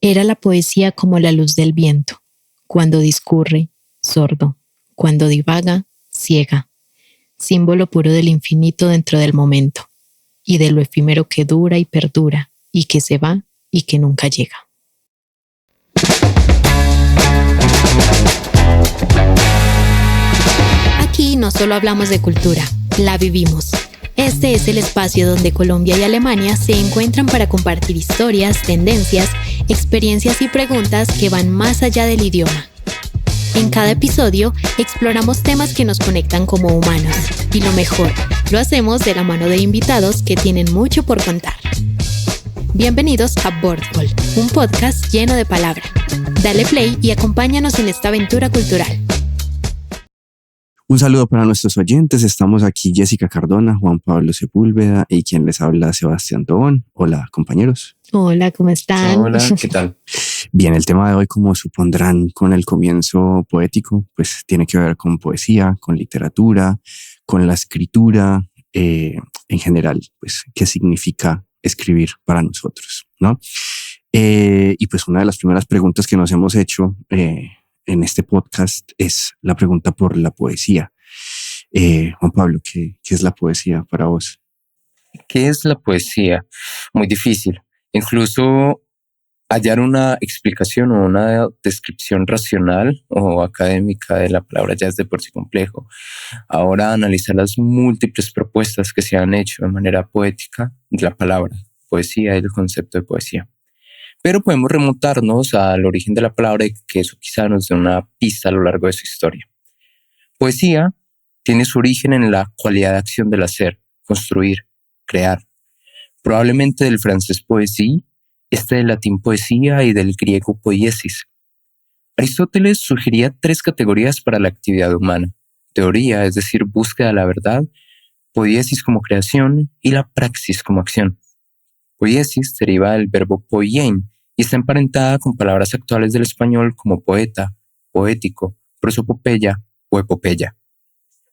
Era la poesía como la luz del viento, cuando discurre, sordo, cuando divaga, ciega, símbolo puro del infinito dentro del momento, y de lo efímero que dura y perdura, y que se va y que nunca llega. Aquí no solo hablamos de cultura, la vivimos. Este es el espacio donde Colombia y Alemania se encuentran para compartir historias, tendencias, experiencias y preguntas que van más allá del idioma. En cada episodio exploramos temas que nos conectan como humanos y lo mejor, lo hacemos de la mano de invitados que tienen mucho por contar. Bienvenidos a Boardcall, un podcast lleno de palabra. Dale play y acompáñanos en esta aventura cultural. Un saludo para nuestros oyentes. Estamos aquí Jessica Cardona, Juan Pablo Sepúlveda y quien les habla Sebastián Tobón. Hola, compañeros. Hola, ¿cómo están? Hola, ¿qué tal? Bien, el tema de hoy, como supondrán con el comienzo poético, pues tiene que ver con poesía, con literatura, con la escritura, en general, pues qué significa escribir para nosotros, ¿no? Y pues una de las primeras preguntas que nos hemos hecho en este podcast es la pregunta por la poesía. Juan Pablo, ¿qué es la poesía para vos? ¿Qué es la poesía? Muy difícil. Incluso hallar una explicación o una descripción racional o académica de la palabra ya es de por sí complejo. Ahora analizar las múltiples propuestas que se han hecho de manera poética de la palabra poesía y el concepto de poesía. Pero podemos remontarnos al origen de la palabra y que eso quizá nos dé una pista a lo largo de su historia. Poesía tiene su origen en la cualidad de acción del hacer, construir, crear. Probablemente del francés poésie, del latín poesía y del griego poiesis. Aristóteles sugería 3 categorías para la actividad humana: teoría, es decir, búsqueda de la verdad; poiesis como creación y la praxis como acción. Poiesis deriva del verbo poiein y está emparentada con palabras actuales del español como poeta, poético, prosopopeya o epopeya.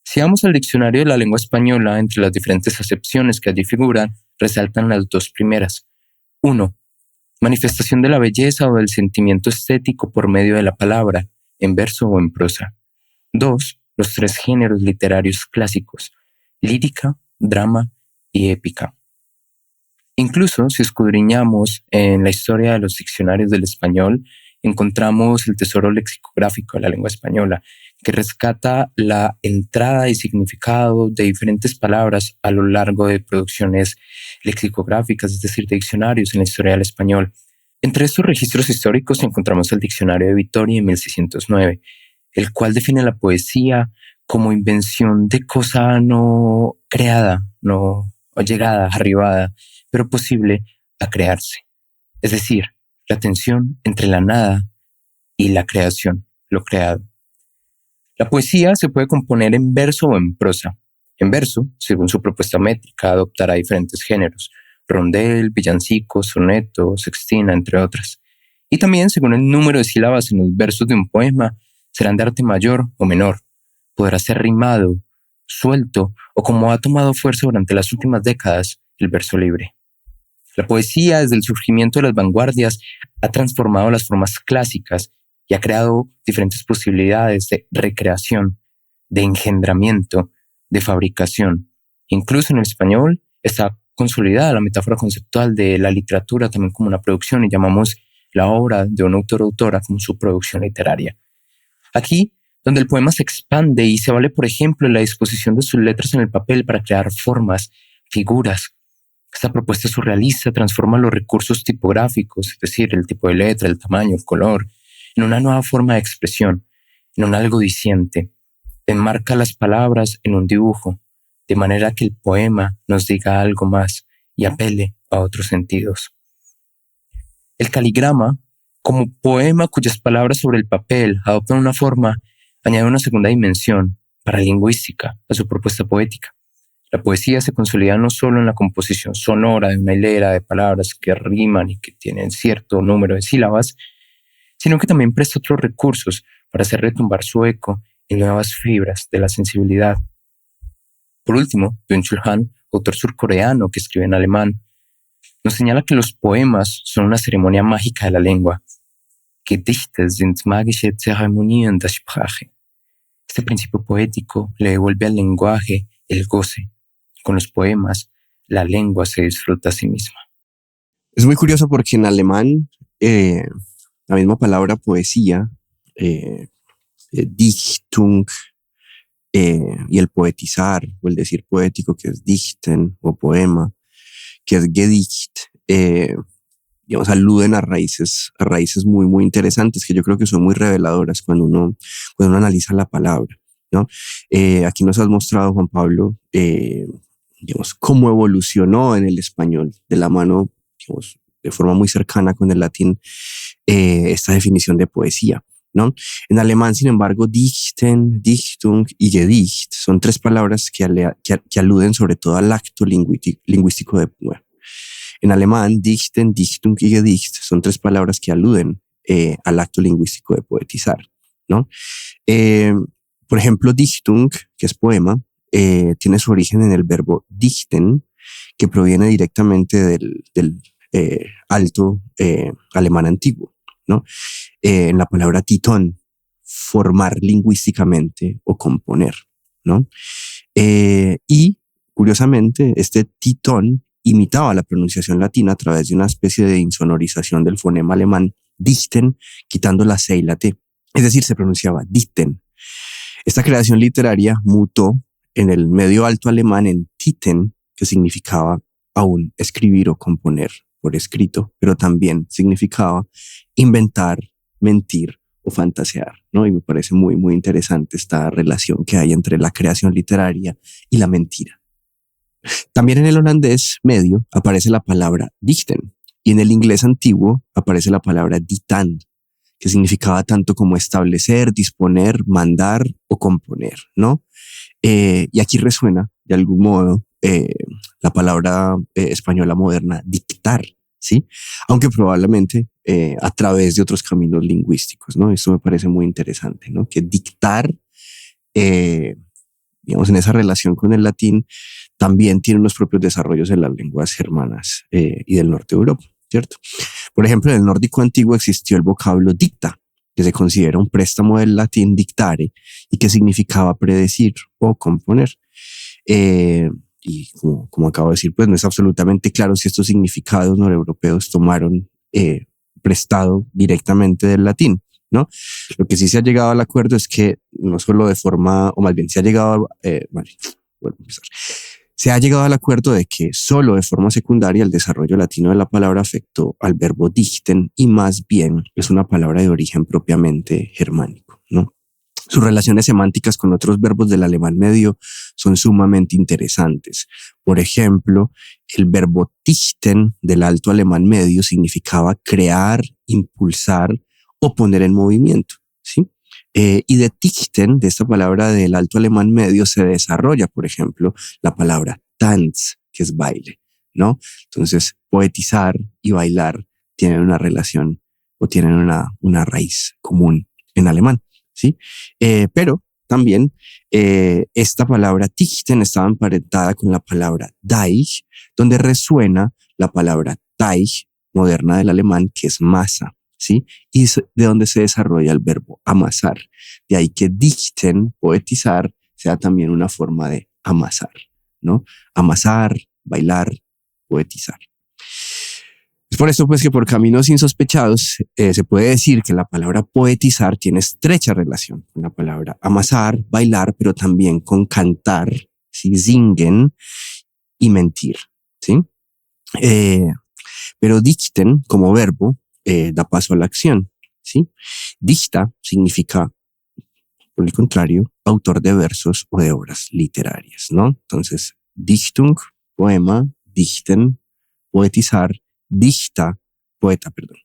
Si vamos al diccionario de la lengua española, entre las diferentes acepciones que allí figuran, resaltan las 2 primeras. 1. Manifestación de la belleza o del sentimiento estético por medio de la palabra, en verso o en prosa. 2. Los 3 géneros literarios clásicos: lírica, drama y épica. Incluso si escudriñamos en la historia de los diccionarios del español, encontramos el tesoro lexicográfico de la lengua española, que rescata la entrada y significado de diferentes palabras a lo largo de producciones lexicográficas, es decir, de diccionarios en la historia del español. Entre estos registros históricos encontramos el Diccionario de Vitoria en 1609, el cual define la poesía como invención de cosa no creada, no llegada, arribada, pero posible a crearse. Es decir, la tensión entre la nada y la creación, lo creado. La poesía se puede componer en verso o en prosa. En verso, según su propuesta métrica, adoptará diferentes géneros: rondel, villancico, soneto, sextina, entre otras. Y también, según el número de sílabas en los versos de un poema, serán de arte mayor o menor. Podrá ser rimado, suelto o, como ha tomado fuerza durante las últimas décadas, el verso libre. La poesía, desde el surgimiento de las vanguardias, ha transformado las formas clásicas y ha creado diferentes posibilidades de recreación, de engendramiento, de fabricación. Incluso en el español está consolidada la metáfora conceptual de la literatura también como una producción, y llamamos la obra de un autor o autora como su producción literaria. Aquí, donde el poema se expande y se vale, por ejemplo, de la disposición de sus letras en el papel para crear formas, figuras. Esta propuesta surrealista transforma los recursos tipográficos, es decir, el tipo de letra, el tamaño, el color, en una nueva forma de expresión, en un algo diciente. Enmarca las palabras en un dibujo, de manera que el poema nos diga algo más y apele a otros sentidos. El caligrama, como poema cuyas palabras sobre el papel adoptan una forma, añade una segunda dimensión paralingüística a su propuesta poética. La poesía se consolida no solo en la composición sonora de una hilera de palabras que riman y que tienen cierto número de sílabas, sino que también presta otros recursos para hacer retumbar su eco en nuevas fibras de la sensibilidad. Por último, Byung-Chul Han, autor surcoreano que escribe en alemán, nos señala que los poemas son una ceremonia mágica de la lengua. Gedichte sind magische Zeremonien der Sprache. Este principio poético le devuelve al lenguaje el goce. Con los poemas, la lengua se disfruta a sí misma. Es muy curioso porque en alemán la misma palabra poesía, Dichtung, y el poetizar o el decir poético, que es dichten, o poema, que es Gedicht, digamos, aluden a raíces muy, muy interesantes que yo creo que son muy reveladoras cuando uno analiza la palabra, ¿no? Aquí nos has mostrado, Juan Pablo, digamos, cómo evolucionó en el español de la mano, digamos, de forma muy cercana con el latín, esta definición de poesía, ¿no? En alemán, sin embargo, dichten, Dichtung y Gedicht son tres palabras que aluden sobre todo al acto lingüístico de poema. En alemán, dichten, Dichtung y Gedicht son tres palabras que aluden al acto lingüístico de poetizar, ¿no? Por ejemplo, Dichtung, que es poema, tiene su origen en el verbo dichten, que proviene directamente del alto alemán antiguo, ¿no? En la palabra titón, formar lingüísticamente o componer, ¿no? Y curiosamente, este titón imitaba la pronunciación latina a través de una especie de insonorización del fonema alemán dichten, quitando la C y la T. Es decir, se pronunciaba dichten. Esta creación literaria mutó en el medio alto alemán en titen, que significaba aún escribir o componer por escrito, pero también significaba inventar, mentir o fantasear, ¿no? Y me parece muy, muy interesante esta relación que hay entre la creación literaria y la mentira. También en el holandés medio aparece la palabra dichten y en el inglés antiguo aparece la palabra ditan, que significaba tanto como establecer, disponer, mandar o componer, ¿no? Y aquí resuena de algún modo la palabra española moderna dictar, ¿sí? Aunque probablemente a través de otros caminos lingüísticos, ¿no? Esto me parece muy interesante, ¿no? Que dictar, digamos, en esa relación con el latín, también tiene unos propios desarrollos en las lenguas germanas y del norte de Europa, ¿cierto? Por ejemplo, en el nórdico antiguo existió el vocablo dicta, que se considera un préstamo del latín dictare y que significaba predecir o componer. Y como acabo de decir, pues no es absolutamente claro si estos significados noreuropeos tomaron prestado directamente del latín, ¿no? Lo que sí se ha llegado al acuerdo es que no solo de forma, o más bien se ha llegado, se ha llegado al acuerdo de que solo de forma secundaria el desarrollo latino de la palabra afectó al verbo dichten y más bien es una palabra de origen propiamente germánico, ¿no? Sus relaciones semánticas con otros verbos del alemán medio son sumamente interesantes. Por ejemplo, el verbo dichten del alto alemán medio significaba crear, impulsar o poner en movimiento, ¿sí? Y de dichten, de esta palabra del alto alemán medio, se desarrolla, por ejemplo, la palabra Tanz, que es baile, ¿no? Entonces, poetizar y bailar tienen una relación o tienen una raíz común en alemán, ¿sí? Pero también esta palabra dichten estaba emparentada con la palabra Deich, donde resuena la palabra Teich, moderna del alemán, que es masa, ¿sí? Y de donde se desarrolla el verbo amasar. De ahí que dichten, poetizar, sea también una forma de amasar, ¿no? Amasar, bailar, poetizar. Es por eso pues que por caminos insospechados se puede decir que la palabra poetizar tiene estrecha relación con la palabra amasar, bailar, pero también con cantar, ¿sí? Singen y mentir, ¿sí? Pero dichten como verbo da paso a la acción, ¿sí? Dichta significa, por el contrario, autor de versos o de obras literarias, ¿no? Entonces, Dichtung, poema, dichten, poetizar, dichta, poeta, perdón.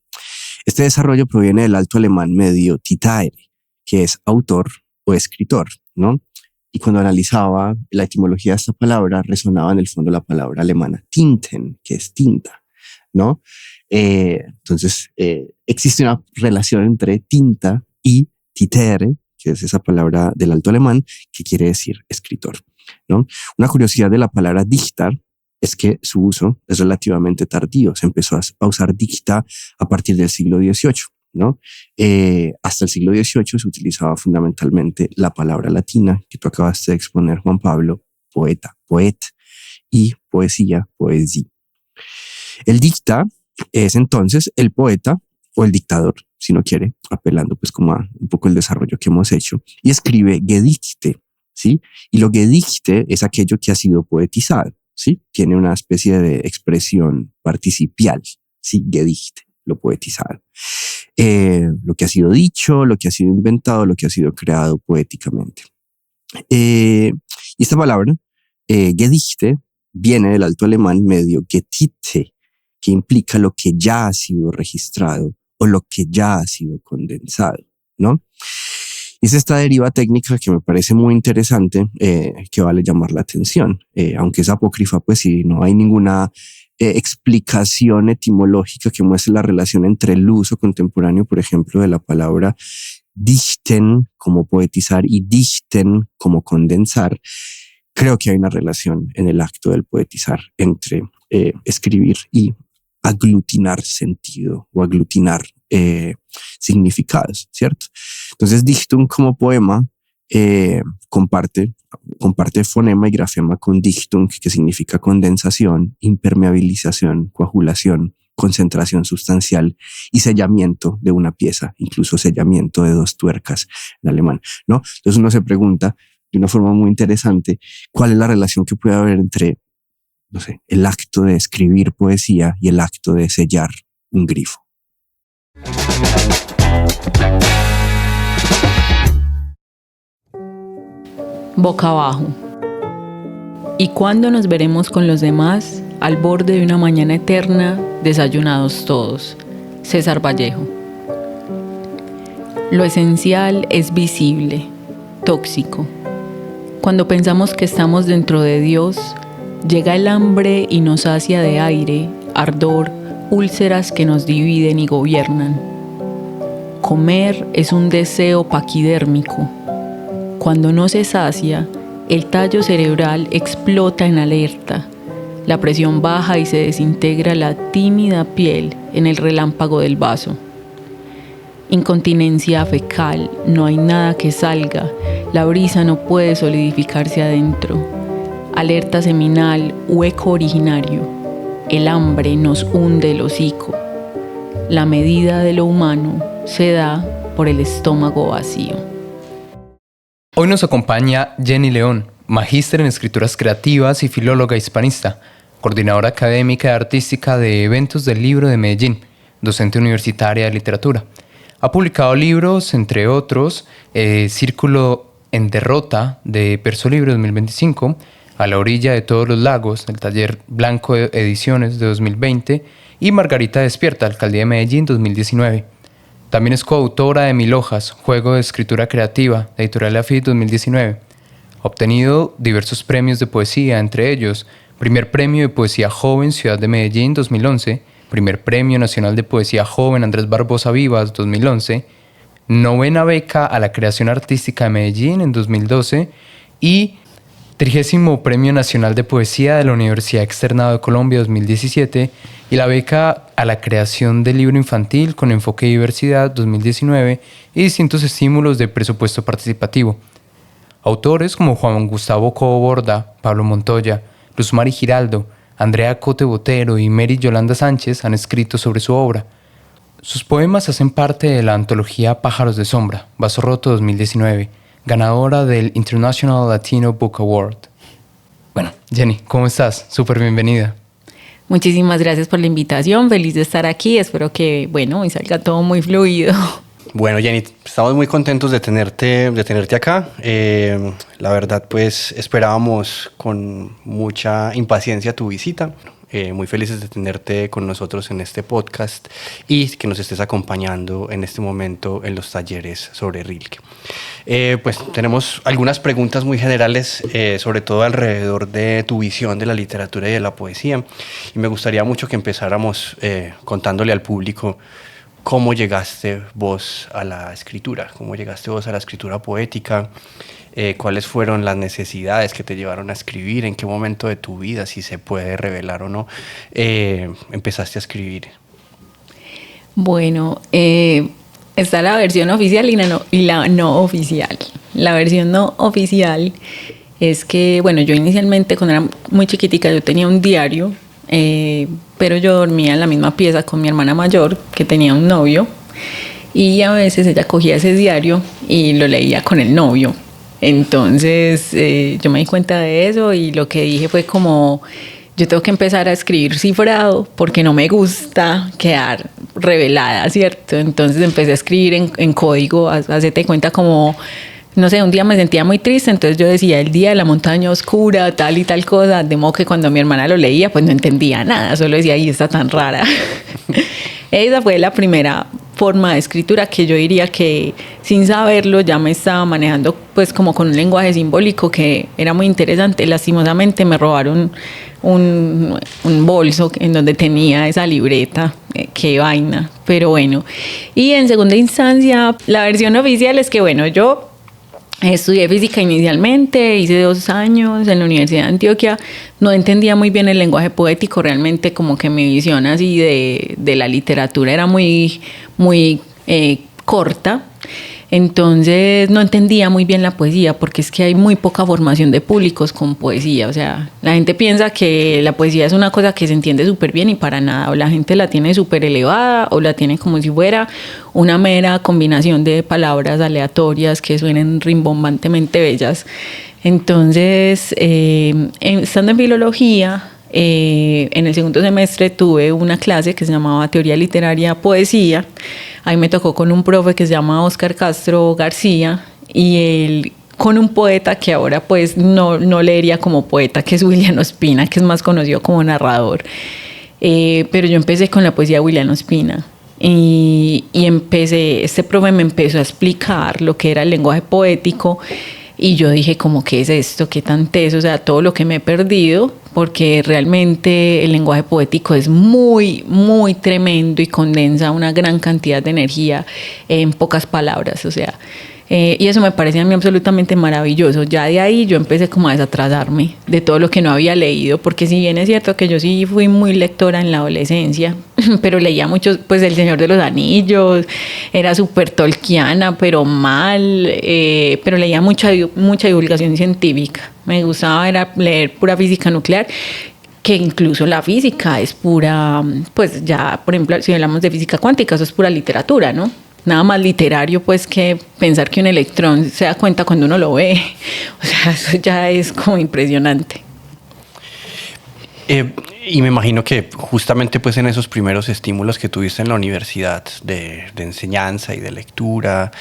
Este desarrollo proviene del alto alemán medio titaere, que es autor o escritor, ¿no? Y cuando analizaba la etimología de esta palabra, resonaba en el fondo la palabra alemana tinten, que es tinta, ¿no? Entonces, existe una relación entre tinta y titere, que es esa palabra del alto alemán que quiere decir escritor, ¿no? Una curiosidad de la palabra dichtar es que su uso es relativamente tardío. Se empezó a usar dicta a partir del siglo XVIII, ¿no? Hasta el siglo XVIII se utilizaba fundamentalmente la palabra latina que tú acabaste de exponer, Juan Pablo, poeta, poet, y poesía, poesía. El dicta es entonces el poeta o el dictador, si no quiere, apelando pues como a un poco el desarrollo que hemos hecho, y escribe Gedichte, ¿sí? Y lo Gedichte es aquello que ha sido poetizado, ¿sí? Tiene una especie de expresión participial, ¿sí? Gedichte, lo poetizado. Lo que ha sido dicho, lo que ha sido inventado, lo que ha sido creado poéticamente. Y esta palabra, Gedichte, viene del alto alemán medio Gedichte, que implica lo que ya ha sido registrado o lo que ya ha sido condensado, ¿no? Es esta deriva técnica que me parece muy interesante, que vale llamar la atención. Aunque es apócrifa, pues sí, no hay ninguna explicación etimológica que muestre la relación entre el uso contemporáneo, por ejemplo, de la palabra dichten como poetizar y dichten como condensar. Creo que hay una relación en el acto del poetizar entre escribir y aglutinar sentido o aglutinar significados, ¿cierto? Entonces, Dichtung como poema comparte fonema y grafema con Dichtung, que significa condensación, impermeabilización, coagulación, concentración sustancial y sellamiento de una pieza, incluso sellamiento de 2 tuercas en alemán, ¿no? Entonces uno se pregunta de una forma muy interesante cuál es la relación que puede haber entre, no sé, el acto de escribir poesía y el acto de sellar un grifo. Boca abajo. ¿Y cuándo nos veremos con los demás al borde de una mañana eterna, desayunados todos? César Vallejo. Lo esencial es visible, tóxico. Cuando pensamos que estamos dentro de Dios, llega el hambre y nos sacia de aire, ardor, úlceras que nos dividen y gobiernan. Comer es un deseo paquidérmico. Cuando no se sacia, el tallo cerebral explota en alerta. La presión baja y se desintegra la tímida piel en el relámpago del vaso. Incontinencia fecal, no hay nada que salga, la brisa no puede solidificarse adentro. Alerta seminal, hueco originario, el hambre nos hunde el hocico. La medida de lo humano se da por el estómago vacío. Hoy nos acompaña Jenny León, magíster en escrituras creativas y filóloga hispanista, coordinadora académica y artística de eventos del libro de Medellín, docente universitaria de literatura. Ha publicado libros, entre otros, Círculo en Derrota, de Perso Libre 2025, A la orilla de todos los lagos, del taller Blanco Ediciones de 2020, y Margarita Despierta, Alcaldía de Medellín 2019. También es coautora de Mil Hojas, Juego de Escritura Creativa, de Editorial Lafitte 2019. Ha obtenido diversos premios de poesía, entre ellos, Primer Premio de Poesía Joven Ciudad de Medellín 2011, Primer Premio Nacional de Poesía Joven Andrés Barbosa Vivas 2011, Novena Beca a la Creación Artística de Medellín en 2012 y 30º Premio Nacional de Poesía de la Universidad Externado de Colombia 2017 y la Beca a la Creación del Libro Infantil con Enfoque de Diversidad 2019 y distintos estímulos de presupuesto participativo. Autores como Juan Gustavo Cobo Borda, Pablo Montoya, Luz Mari Giraldo, Andrea Cote Botero y Mary Yolanda Sánchez han escrito sobre su obra. Sus poemas hacen parte de la antología Pájaros de Sombra, Vaso Roto 2019, ganadora del International Latino Book Award. Bueno, Jenny, ¿cómo estás? Súper bienvenida. Muchísimas gracias por la invitación, feliz de estar aquí, espero que, hoy salga todo muy fluido. Bueno, Jenny, estamos muy contentos de tenerte acá. La verdad, pues esperábamos con mucha impaciencia tu visita. Muy felices de tenerte con nosotros en este podcast y que nos estés acompañando en este momento en los talleres sobre Rilke. Pues tenemos algunas preguntas muy generales, sobre todo alrededor de tu visión de la literatura y de la poesía. Y me gustaría mucho que empezáramos contándole al público ¿cómo llegaste vos a la escritura? ¿Cómo llegaste vos a la escritura poética? ¿Cuáles fueron las necesidades que te llevaron a escribir? ¿En qué momento de tu vida, si se puede revelar o no, empezaste a escribir? Bueno, está la versión oficial y la no oficial. La versión no oficial es que, bueno, yo inicialmente cuando era muy chiquitica yo tenía un diario, pero yo dormía en la misma pieza con mi hermana mayor que tenía un novio, y a veces ella cogía ese diario y lo leía con el novio. Entonces yo me di cuenta de eso y lo que dije fue como, yo tengo que empezar a escribir cifrado porque no me gusta quedar revelada, ¿cierto? Entonces empecé a escribir en código, hacerte cuenta como, no sé, un día me sentía muy triste, entonces yo decía el día de la montaña oscura, tal y tal cosa, de modo que cuando mi hermana lo leía pues no entendía nada, solo decía, ¡ay, está tan rara! Esa fue la primera forma de escritura que yo diría que sin saberlo ya me estaba manejando pues como con un lenguaje simbólico que era muy interesante. Lastimosamente me robaron un bolso en donde tenía esa libreta, qué vaina, pero bueno. Y en segunda instancia la versión oficial es que bueno, yo estudié física inicialmente, hice 2 años en la Universidad de Antioquia, no entendía muy bien el lenguaje poético, realmente como que mi visión así de la literatura era muy corta, entonces no entendía muy bien la poesía porque es que hay muy poca formación de públicos con poesía, o sea, la gente piensa que la poesía es una cosa que se entiende súper bien y para nada, o la gente la tiene súper elevada o la tiene como si fuera una mera combinación de palabras aleatorias que suenen rimbombantemente bellas. Entonces, estando en filología, en el segundo semestre tuve una clase que se llamaba Teoría Literaria Poesía. Ahí me tocó con un profe que se llama Óscar Castro García y él con un poeta que ahora pues no leería como poeta, que es William Ospina, que es más conocido como narrador. Pero yo empecé con la poesía de William Ospina y este profe me empezó a explicar lo que era el lenguaje poético. Y yo dije, como, ¿qué es esto? ¿Qué tan teso? O sea, todo lo que me he perdido, porque realmente el lenguaje poético es muy, muy tremendo y condensa una gran cantidad de energía en pocas palabras, o sea, y eso me parecía a mí absolutamente maravilloso. Ya de ahí yo empecé como a desatrasarme de todo lo que no había leído, porque si bien es cierto que yo sí fui muy lectora en la adolescencia, pero leía mucho, pues El Señor de los Anillos, era súper tolkiana, pero mal, pero leía mucha divulgación científica. Me gustaba era leer pura física nuclear, que incluso la física es pura, pues ya, por ejemplo, si hablamos de física cuántica, eso es pura literatura, ¿no? Nada más literario pues que pensar que un electrón se da cuenta cuando uno lo ve. O sea, eso ya es como impresionante. Y me imagino que justamente pues en esos primeros estímulos que tuviste en la universidad de enseñanza y de lectura,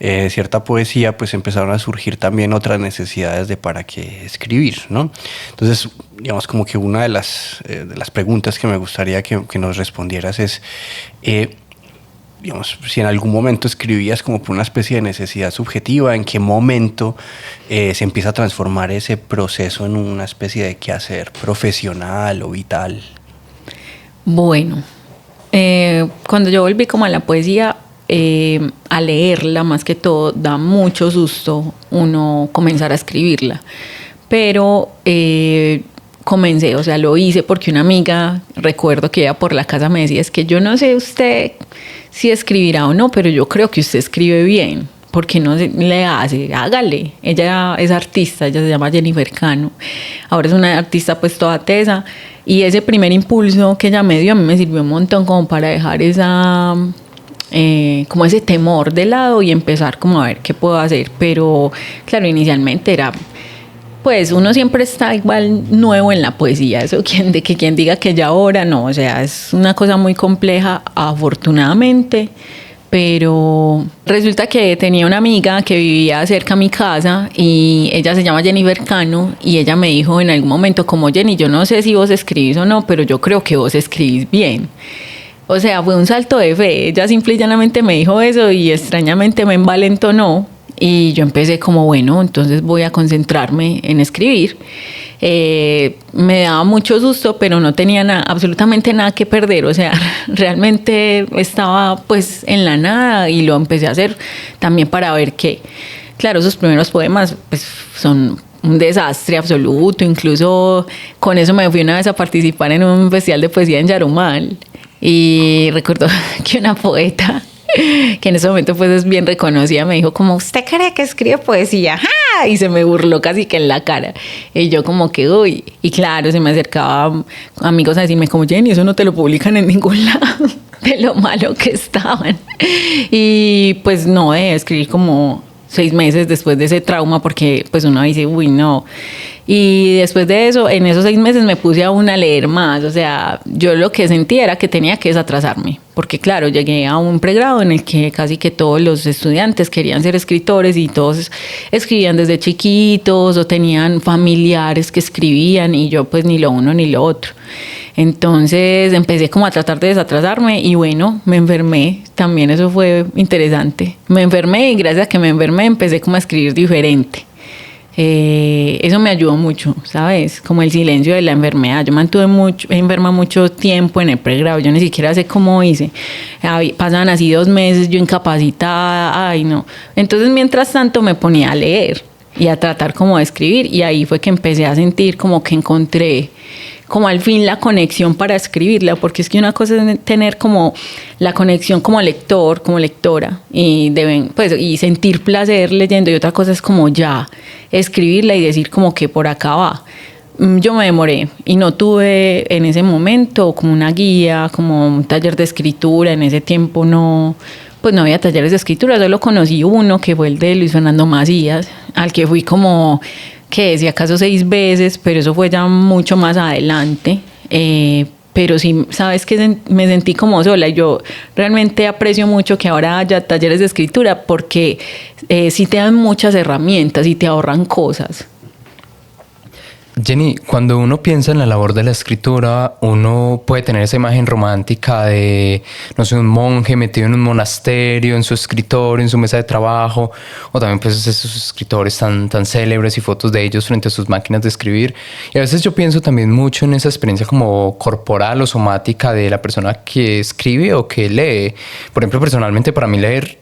cierta poesía, pues empezaron a surgir también otras necesidades de para qué escribir, ¿no? Entonces, digamos como que una de las preguntas que me gustaría que nos respondieras es, digamos, si en algún momento escribías como por una especie de necesidad subjetiva, ¿en qué momento se empieza a transformar ese proceso en una especie de quehacer profesional o vital? Bueno, cuando yo volví como a la poesía, a leerla más que todo, da mucho susto uno comenzar a escribirla, pero comencé, o sea, lo hice porque una amiga, recuerdo que iba por la casa, me decía, es que yo no sé usted si escribirá o no, pero yo creo que usted escribe bien, ¿por qué no le hace? Hágale. Ella es artista, ella se llama Jennifer Cano, ahora es una artista pues toda tesa, y ese primer impulso que ella me dio a mí me sirvió un montón como para dejar como ese temor de lado y empezar como a ver qué puedo hacer, pero claro, inicialmente era, pues uno siempre está igual nuevo en la poesía, eso quien diga que ya ahora no, o sea, es una cosa muy compleja afortunadamente, pero resulta que tenía una amiga que vivía cerca a mi casa y ella se llama Jennifer Cano y ella me dijo en algún momento como, Jenny, yo no sé si vos escribís o no, pero yo creo que vos escribís bien. O sea, fue un salto de fe, ella simple y llanamente me dijo eso y extrañamente me envalentonó. Y yo empecé como, bueno, entonces voy a concentrarme en escribir. me daba mucho susto, pero no tenía absolutamente nada que perder, o sea, realmente estaba pues en la nada y lo empecé a hacer también para ver qué. Claro, esos primeros poemas pues, son un desastre absoluto, incluso con eso me fui una vez a participar en un festival de poesía en Yarumal y recuerdo que una poeta que en ese momento pues es bien reconocida me dijo como, ¿usted cree que escribe poesía? ¡Ja! Y se me burló casi que en la cara y yo como que uy, y claro, se me acercaban amigos a decirme como, Jenny, eso no te lo publican en ningún lado de lo malo que estaban y pues no, escribí como 6 meses después de ese trauma porque pues uno dice, uy, no. Y después de eso, en esos 6 meses me puse aún a leer más. O sea, yo lo que sentía era que tenía que desatrasarme. Porque claro, llegué a un pregrado en el que casi que todos los estudiantes querían ser escritores y todos escribían desde chiquitos o tenían familiares que escribían y yo pues ni lo uno ni lo otro. Entonces empecé como a tratar de desatrasarme y bueno, me enfermé, también eso fue interesante. Me enfermé y gracias a que me enfermé empecé como a escribir diferente. Eso me ayudó mucho, ¿sabes? Como el silencio de la enfermedad. Yo mantuve enferma mucho tiempo en el pregrado, yo ni siquiera sé cómo hice. Pasaban así 2 meses, yo incapacitada, ay no. Entonces mientras tanto me ponía a leer y a tratar como de escribir y ahí fue que empecé a sentir como que encontré como al fin la conexión para escribirla, porque es que una cosa es tener como la conexión como lector, como lectora, y y sentir placer leyendo, y otra cosa es como ya escribirla y decir como que por acá va. Yo me demoré y no tuve en ese momento como una guía, como un taller de escritura, en ese tiempo no había talleres de escritura, solo conocí uno que fue el de Luis Fernando Macías, al que fui como que si acaso 6 veces, pero eso fue ya mucho más adelante. Pero sí, sabes que me sentí como sola. Yo realmente aprecio mucho que ahora haya talleres de escritura porque sí te dan muchas herramientas y te ahorran cosas. Jenny, cuando uno piensa en la labor de la escritura, uno puede tener esa imagen romántica de, no sé, un monje metido en un monasterio, en su escritorio, en su mesa de trabajo, o también pues esos escritores tan célebres y fotos de ellos frente a sus máquinas de escribir. Y a veces yo pienso también mucho en esa experiencia como corporal o somática de la persona que escribe o que lee. Por ejemplo, personalmente para mí leer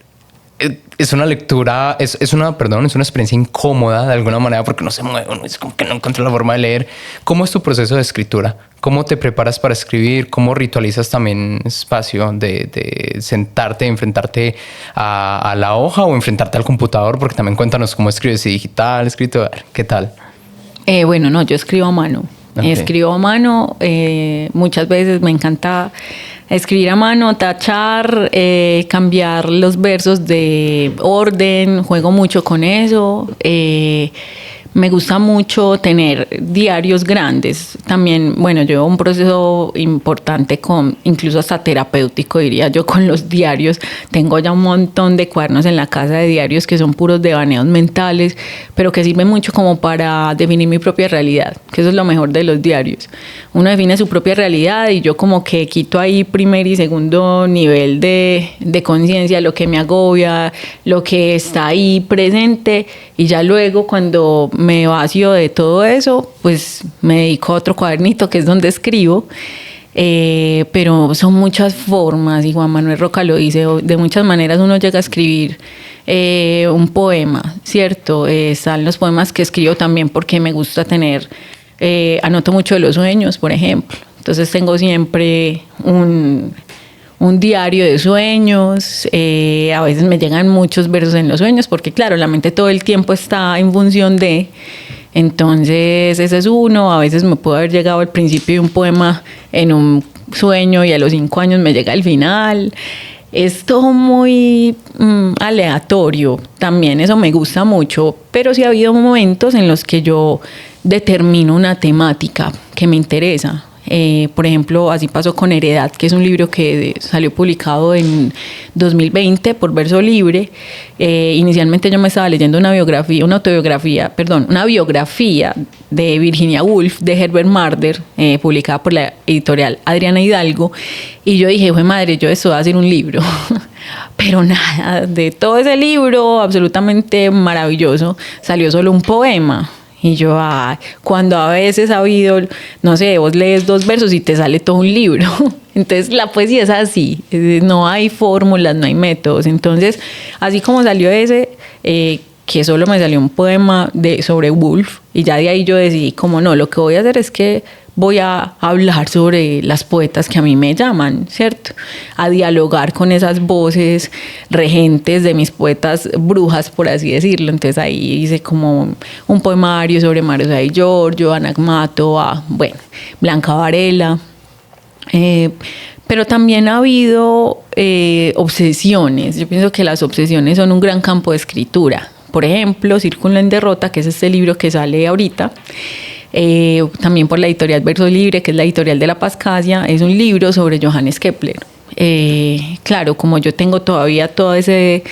es una lectura, es una experiencia incómoda de alguna manera porque no se mueve, es como que no encuentro la forma de leer. ¿Cómo es tu proceso de escritura? ¿Cómo te preparas para escribir? ¿Cómo ritualizas también espacio de sentarte, enfrentarte a la hoja o enfrentarte al computador? Porque también cuéntanos cómo escribes, si digital, escrito, ¿qué tal? Bueno, no, yo escribo a mano. Okay. Escribo a mano, muchas veces me encanta escribir a mano, tachar, cambiar los versos de orden, juego mucho con eso. Me gusta mucho tener diarios grandes. También, bueno, llevo un proceso importante incluso hasta terapéutico, diría yo, con los diarios. Tengo ya un montón de cuadernos en la casa de diarios que son puros devaneos mentales, pero que sirven mucho como para definir mi propia realidad, que eso es lo mejor de los diarios. Uno define su propia realidad y yo como que quito ahí primer y segundo nivel de conciencia, lo que me agobia, lo que está ahí presente, y ya luego cuando me vacío de todo eso, pues me dedico a otro cuadernito que es donde escribo, pero son muchas formas, y Juan Manuel Roca lo dice, de muchas maneras uno llega a escribir un poema, ¿cierto? Están los poemas que escribo también porque me gusta tener, anoto mucho de los sueños, por ejemplo, entonces tengo siempre un diario de sueños. A veces me llegan muchos versos en los sueños porque claro, la mente todo el tiempo está en función de, entonces ese es uno. A veces me puede haber llegado al principio de un poema en un sueño y a los 5 años me llega el final. Es todo muy aleatorio también, eso me gusta mucho, pero sí ha habido momentos en los que yo determino una temática que me interesa. Por ejemplo, así pasó con Heredad, que es un libro que salió publicado en 2020 por Verso Libre. Inicialmente yo me estaba leyendo una biografía de Virginia Woolf, de Herbert Marder, publicada por la editorial Adriana Hidalgo, y yo dije, ¡jue madre, yo eso voy a hacer un libro! Pero nada, de todo ese libro absolutamente maravilloso, salió solo un poema. Y yo, cuando a veces ha habido, no sé, vos lees 2 versos y te sale todo un libro. Entonces la poesía es así, no hay fórmulas, no hay métodos. Entonces, así como salió ese, que solo me salió un poema sobre Woolf, y ya de ahí yo decidí, como no, lo que voy a hacer es que voy a hablar sobre las poetas que a mí me llaman, ¿cierto? A dialogar con esas voces regentes de mis poetas brujas, por así decirlo. Entonces ahí hice como un poemario sobre María y Giorgio, Ana Agmato, Blanca Varela. Pero también ha habido obsesiones. Yo pienso que las obsesiones son un gran campo de escritura. Por ejemplo, Círculo en Derrota, que es este libro que sale ahorita, también por la editorial Verso Libre, que es la editorial de La Pascasia, es un libro sobre Johannes Kepler. Claro, como yo tengo todavía todo ese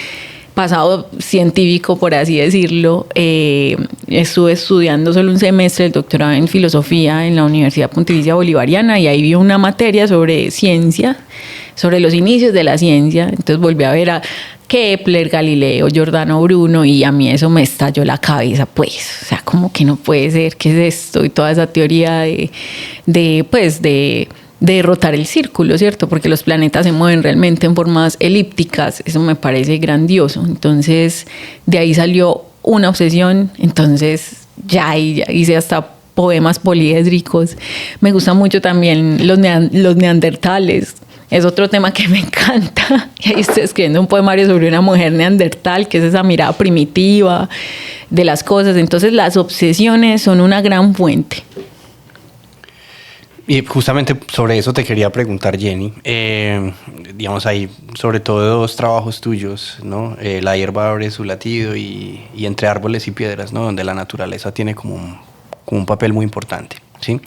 pasado científico, por así decirlo, estuve estudiando solo un semestre el doctorado en filosofía en la Universidad Pontificia Bolivariana, y ahí vi una materia sobre ciencia, sobre los inicios de la ciencia. Entonces volví a ver a Kepler, Galileo, Giordano Bruno, y a mí eso me estalló la cabeza, pues, o sea, como que no puede ser, ¿qué es esto? Y toda esa teoría de derrotar el círculo, ¿cierto? Porque los planetas se mueven realmente en formas elípticas, eso me parece grandioso. Entonces, de ahí salió una obsesión, entonces ya hice hasta poemas poliédricos. Me gustan mucho también los neandertales. Es otro tema que me encanta. Y ahí estoy escribiendo un poemario sobre una mujer neandertal, que es esa mirada primitiva de las cosas. Entonces las obsesiones son una gran fuente. Y justamente sobre eso te quería preguntar, Jenny. Digamos, hay sobre todo 2 trabajos tuyos, ¿no? La hierba abre su latido y Entre árboles y piedras, ¿no? Donde la naturaleza tiene como un papel muy importante, ¿sí?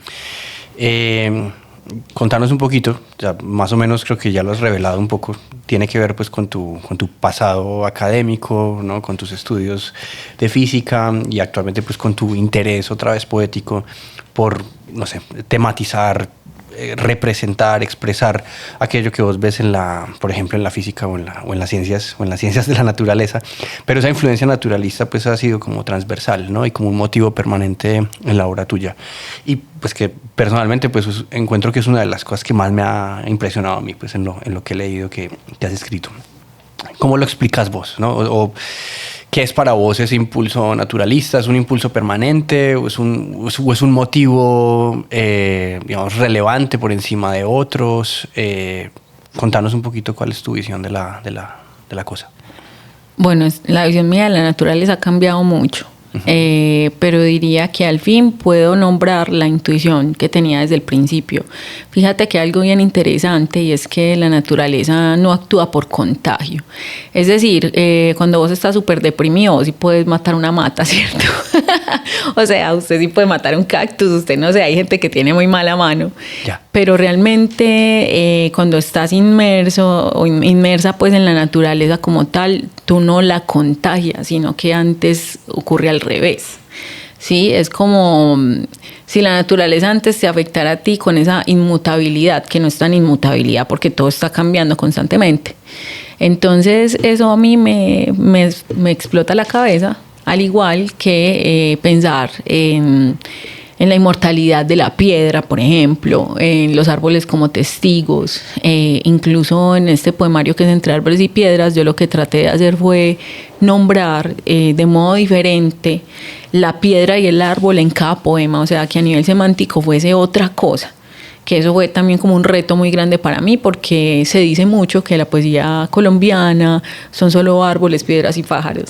Contanos un poquito, ya más o menos creo que ya lo has revelado un poco, tiene que ver pues con tu pasado académico, ¿no? Con tus estudios de física y actualmente pues con tu interés otra vez poético por, no sé, tematizar, representar, expresar aquello que vos ves por ejemplo, en la física o en las ciencias de la naturaleza. Pero esa influencia naturalista pues ha sido como transversal, ¿no? Y como un motivo permanente en la obra tuya. Y pues que personalmente pues encuentro que es una de las cosas que más me ha impresionado a mí pues en lo que he leído que has escrito. ¿Cómo lo explicas vos, no? O ¿qué es para vos ese impulso naturalista? ¿Es un impulso permanente o es un motivo, digamos, relevante por encima de otros? Contanos un poquito cuál es tu visión de la cosa. Bueno, la visión mía de la naturaleza ha cambiado mucho. Pero diría que al fin puedo nombrar la intuición que tenía desde el principio. Fíjate que algo bien interesante, y es que la naturaleza no actúa por contagio. Es decir, cuando vos estás súper deprimido, vos sí puedes matar una mata, ¿cierto? O sea, usted sí puede matar un cactus, usted no sé, hay gente que tiene muy mala mano. Ya. Pero realmente cuando estás inmerso o inmersa pues en la naturaleza como tal, tú no la contagias, sino que antes ocurre al revés. Sí, es como si la naturaleza antes te afectara a ti con esa inmutabilidad, que no es tan inmutabilidad porque todo está cambiando constantemente. Entonces eso a mí me explota la cabeza, al igual que pensar en la inmortalidad de la piedra, por ejemplo, en los árboles como testigos. Incluso en este poemario que es Entre árboles y piedras, yo lo que traté de hacer fue nombrar de modo diferente la piedra y el árbol en cada poema, o sea, que a nivel semántico fuese otra cosa. Que eso fue también como un reto muy grande para mí, porque se dice mucho que la poesía colombiana son solo árboles, piedras y pájaros,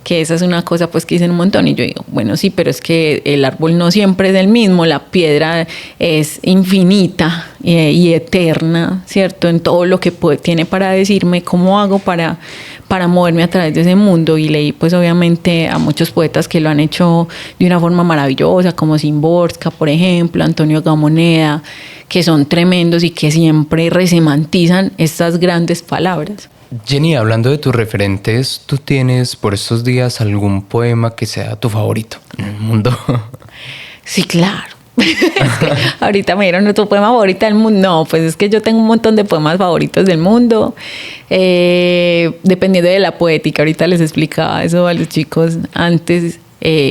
que esa es una cosa pues que dicen un montón, y yo digo, bueno, sí, pero es que el árbol no siempre es el mismo, la piedra es infinita y eterna, ¿cierto? En todo lo que tiene para decirme, ¿cómo hago para moverme a través de ese mundo? Y leí pues obviamente a muchos poetas que lo han hecho de una forma maravillosa, como Szymborska, por ejemplo, Antonio Gamoneda, que son tremendos y que siempre resemantizan estas grandes palabras. Jenny, hablando de tus referentes, ¿tú tienes por estos días algún poema que sea tu favorito en el mundo? Sí, claro. Es que ahorita me dieron tu poema favorito del mundo. No, pues es que yo tengo un montón de poemas favoritos del mundo, dependiendo de la poética. Ahorita les explicaba eso a los chicos antes.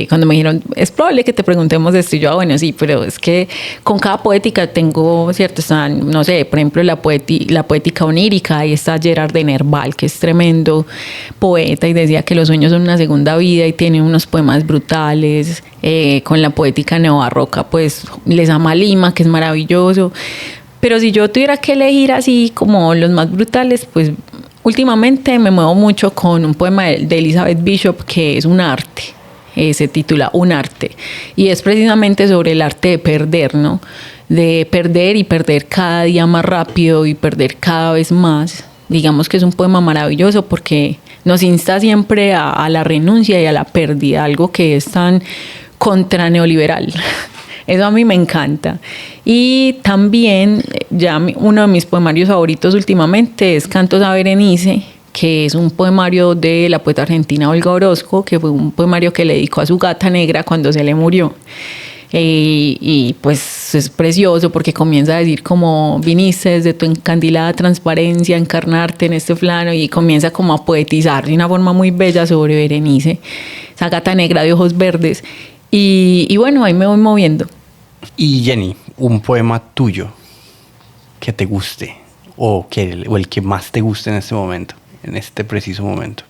Cuando me dijeron, es probable que te preguntemos esto, y yo, bueno, sí, pero es que con cada poética tengo, ¿cierto? Están, no sé, por ejemplo, la poética onírica, ahí está Gerard de Nerval, que es tremendo poeta y decía que los sueños son una segunda vida y tiene unos poemas brutales. Con la poética neobarroca, pues Lezama Lima, que es maravilloso. Pero si yo tuviera que elegir así como los más brutales, pues últimamente me muevo mucho con un poema de Elizabeth Bishop que es un arte. Se titula Un arte y es precisamente sobre el arte de perder, ¿no? De perder y perder cada día más rápido y perder cada vez más. Digamos que es un poema maravilloso porque nos insta siempre a la renuncia y a la pérdida, algo que es tan contra neoliberal. Eso a mí me encanta. Y también ya uno de mis poemarios favoritos últimamente es Cantos a Berenice, que es un poemario de la poeta argentina Olga Orozco, que fue un poemario que le dedicó a su gata negra cuando se le murió. Y pues es precioso porque comienza a decir como viniste desde tu encandilada transparencia a encarnarte en este plano, y comienza como a poetizar de una forma muy bella sobre Berenice, esa gata negra de ojos verdes. Y bueno, ahí me voy moviendo. Y Jenny, un poema tuyo que te guste o el que más te guste en este momento, en este preciso momento.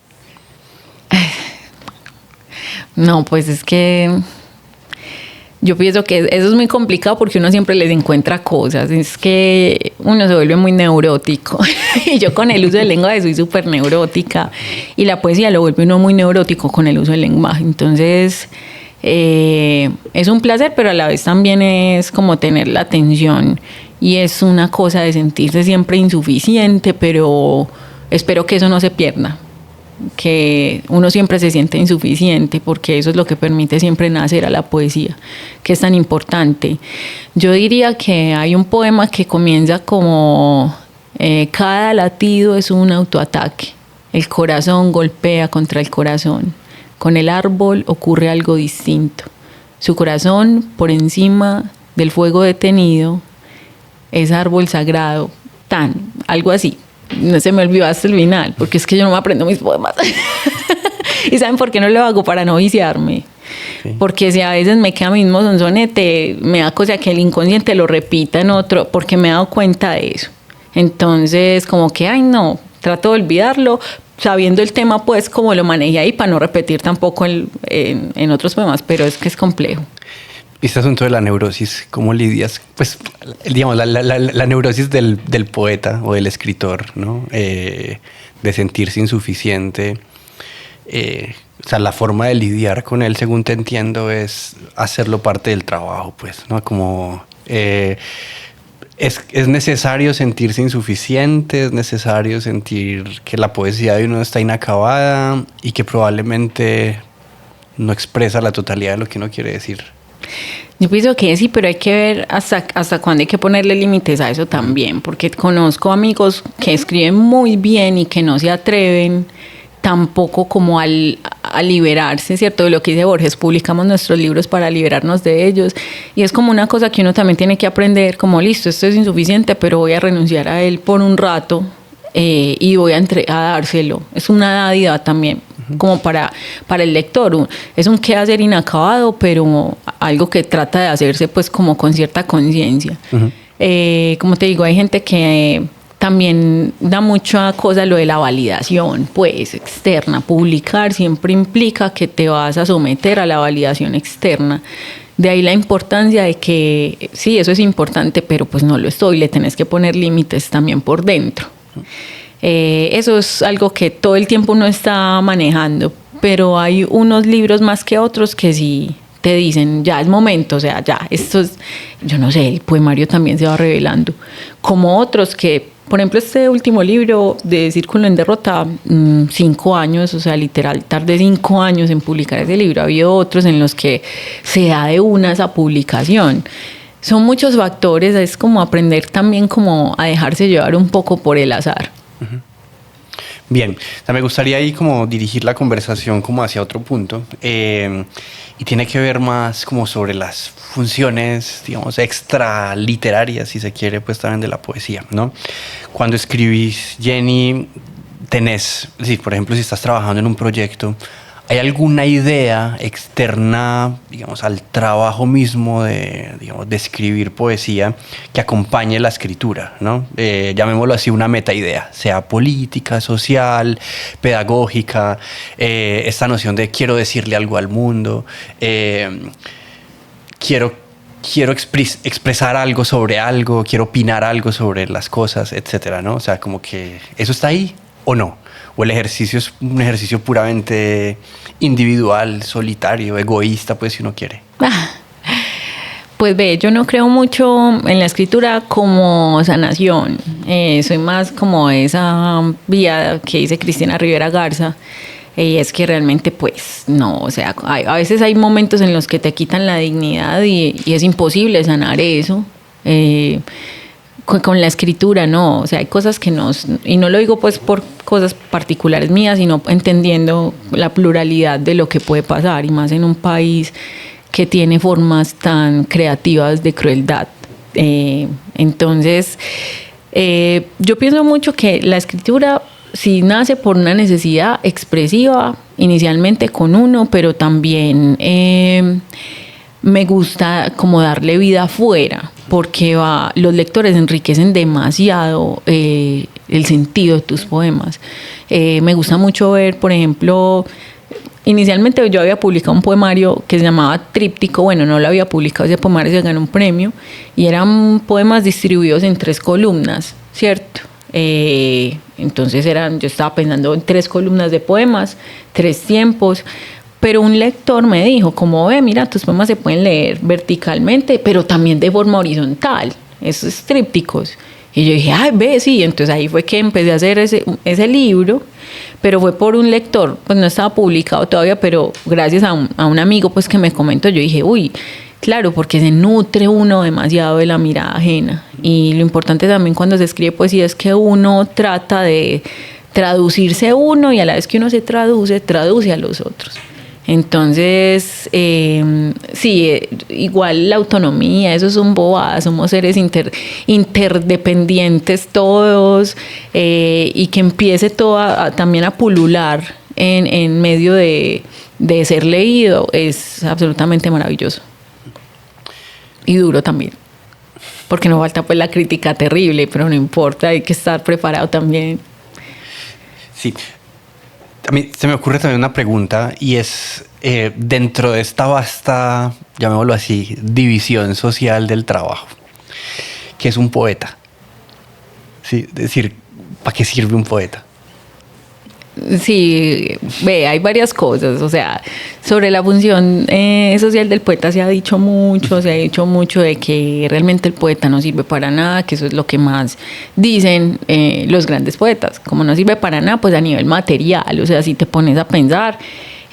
No, pues es que yo pienso que eso es muy complicado porque uno siempre les encuentra cosas. Es que uno se vuelve muy neurótico. Y yo con el uso del lenguaje soy súper neurótica. Y la poesía lo vuelve uno muy neurótico con el uso del lenguaje. Entonces, es un placer, pero a la vez también es como tener la atención. Y es una cosa de sentirse siempre insuficiente, pero espero que eso no se pierda. Que uno siempre se siente insuficiente, porque eso es lo que permite siempre nacer a la poesía, que es tan importante. Yo diría que hay un poema que comienza como cada latido es un autoataque, el corazón golpea contra el corazón, con el árbol ocurre algo distinto, su corazón por encima del fuego detenido es árbol sagrado, algo así. No se me olvidó hasta el final, porque es que yo no me aprendo mis poemas. ¿Y saben por qué no lo hago? Para no viciarme. Sí. Porque si a veces me queda mismo sonsonete, me da cosa que el inconsciente lo repita en otro, porque me he dado cuenta de eso. Entonces, como que, ay no, trato de olvidarlo, sabiendo el tema, pues, como lo manejé ahí, para no repetir tampoco en otros poemas, pero es que es complejo. Este asunto de la neurosis, ¿cómo lidias? Pues, digamos, la neurosis del poeta o del escritor, ¿no? De sentirse insuficiente. O sea, la forma de lidiar con él, según te entiendo, es hacerlo parte del trabajo, pues, ¿no? Como es necesario sentirse insuficiente, es necesario sentir que la poesía de uno está inacabada y que probablemente no expresa la totalidad de lo que uno quiere decir. Yo pienso que sí, pero hay que ver hasta cuándo hay que ponerle límites a eso también, porque conozco amigos que escriben muy bien y que no se atreven tampoco como a liberarse, ¿cierto? De lo que dice Borges, publicamos nuestros libros para liberarnos de ellos, y es como una cosa que uno también tiene que aprender, como listo, esto es insuficiente, pero voy a renunciar a él por un rato y voy a dárselo. Es una dádiva también, como para el lector. Es un quehacer inacabado, pero algo que trata de hacerse pues como con cierta conciencia. Como te digo, hay gente que también da mucha cosa lo de la validación pues externa. Publicar siempre implica que te vas a someter a la validación externa. De ahí la importancia de que sí, eso es importante, pero pues no lo estoy, le tenés que poner límites también por dentro. Eso es algo que todo el tiempo uno está manejando, pero hay unos libros más que otros que sí te dicen, ya es momento, o sea, ya, esto es, yo no sé, el poemario también se va revelando, como otros que, por ejemplo, este último libro de Círculo en Derrota, 5 años, o sea, literal, tardé 5 años en publicar ese libro. Ha habido otros en los que se da de una esa publicación. Son muchos factores, es como aprender también como a dejarse llevar un poco por el azar. Bien, o sea, me gustaría ahí como dirigir la conversación como hacia otro punto, y tiene que ver más como sobre las funciones, digamos, extraliterarias, si se quiere, pues también de la poesía, ¿no? Cuando escribís, Jenny, tenés, sí, por ejemplo, si estás trabajando en un proyecto, ¿hay alguna idea externa, digamos, al trabajo mismo de escribir poesía que acompañe la escritura, ¿no? Llamémoslo así, una metaidea, sea política, social, pedagógica, esta noción de quiero decirle algo al mundo, quiero expresar algo sobre algo, quiero opinar algo sobre las cosas, etcétera, ¿no? O sea, como que eso está ahí o no. O el ejercicio es un ejercicio puramente individual, solitario, egoísta, pues si uno quiere. Pues ve, yo no creo mucho en la escritura como sanación. Soy más como esa vía que dice Cristina Rivera Garza. Y es que realmente pues no, o sea, a veces hay momentos en los que te quitan la dignidad y es imposible sanar eso. Con la escritura no, o sea, hay cosas que y no lo digo pues por cosas particulares mías, sino entendiendo la pluralidad de lo que puede pasar, y más en un país que tiene formas tan creativas de crueldad. Entonces, yo pienso mucho que la escritura sí nace por una necesidad expresiva, inicialmente con uno, pero también me gusta como darle vida afuera, porque los lectores enriquecen demasiado el sentido de tus poemas. Me gusta mucho ver, por ejemplo, inicialmente yo había publicado un poemario que se llamaba Tríptico. Bueno, no lo había publicado, ese poemario se ganó un premio y eran poemas distribuidos en 3 columnas, ¿cierto? Entonces yo estaba pensando en 3 columnas de poemas, 3 tiempos, pero un lector me dijo, como ve, mira, tus poemas se pueden leer verticalmente, pero también de forma horizontal, esos trípticos. Y yo dije, ay, ve, sí. Entonces ahí fue que empecé a hacer ese libro, pero fue por un lector, pues no estaba publicado todavía, pero gracias a un amigo pues que me comentó, yo dije, uy, claro, porque se nutre uno demasiado de la mirada ajena. Y lo importante también cuando se escribe poesía es que uno trata de traducirse uno, y a la vez que uno se traduce a los otros. Entonces, sí, igual la autonomía, eso son bobadas, somos seres interdependientes todos, y que empiece todo también a pulular en medio de ser leído es absolutamente maravilloso. Y duro también, porque nos falta pues la crítica terrible, pero no importa, hay que estar preparado también. Sí. A mí se me ocurre también una pregunta, y es, dentro de esta vasta, llamémoslo así, división social del trabajo, ¿qué es un poeta? Sí, es decir, ¿para qué sirve un poeta? Sí, ve, hay varias cosas, o sea, sobre la función social del poeta se ha dicho mucho de que realmente el poeta no sirve para nada, que eso es lo que más dicen los grandes poetas, como no sirve para nada, pues a nivel material, o sea, si te pones a pensar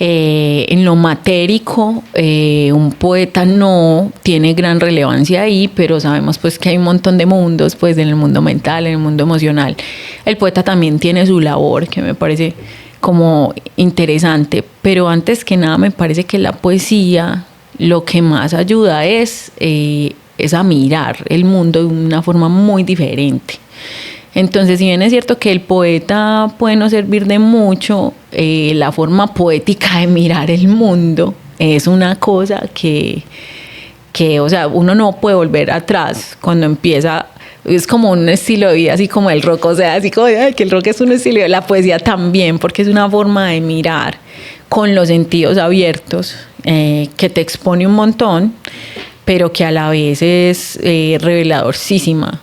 en lo matérico, un poeta no tiene gran relevancia ahí, pero sabemos pues que hay un montón de mundos, pues en el mundo mental, en el mundo emocional. El poeta también tiene su labor, que me parece como interesante, pero antes que nada me parece que la poesía lo que más ayuda es a mirar el mundo de una forma muy diferente. Entonces, si bien es cierto que el poeta puede no servir de mucho, la forma poética de mirar el mundo es una cosa que, o sea, uno no puede volver atrás cuando empieza. Es como un estilo de vida, así como el rock, o sea, así como que el rock es un estilo de vida, la poesía también, porque es una forma de mirar con los sentidos abiertos, que te expone un montón, pero que a la vez es reveladorísima.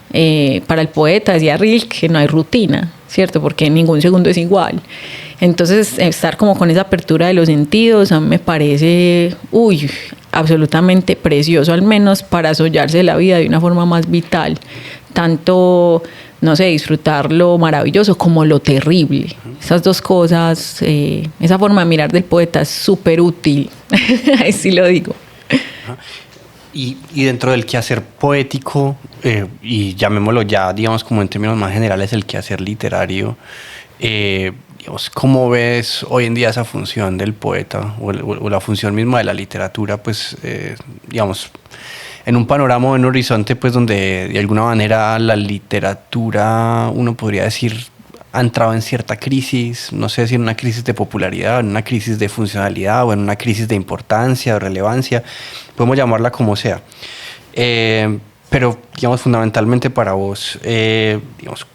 Para el poeta, decía Rilke, que no hay rutina, ¿cierto? Porque ningún segundo es igual. Entonces, estar como con esa apertura de los sentidos, a mí me parece, absolutamente precioso, al menos para sollarse la vida de una forma más vital. Tanto, no sé, disfrutar lo maravilloso como lo terrible. Esas dos cosas, esa forma de mirar del poeta es súper útil, así lo digo. Y dentro del quehacer poético, y llamémoslo ya, digamos, como en términos más generales, el quehacer literario, digamos, ¿cómo ves hoy en día esa función del poeta o la función misma de la literatura? Pues, digamos, en un panorama, en un horizonte, pues, donde de alguna manera la literatura, uno podría decir, ha entrado en cierta crisis, no sé si en una crisis de popularidad, en una crisis de funcionalidad o en una crisis de importancia o relevancia, podemos llamarla como sea. Pero, digamos, fundamentalmente para vos, digamos,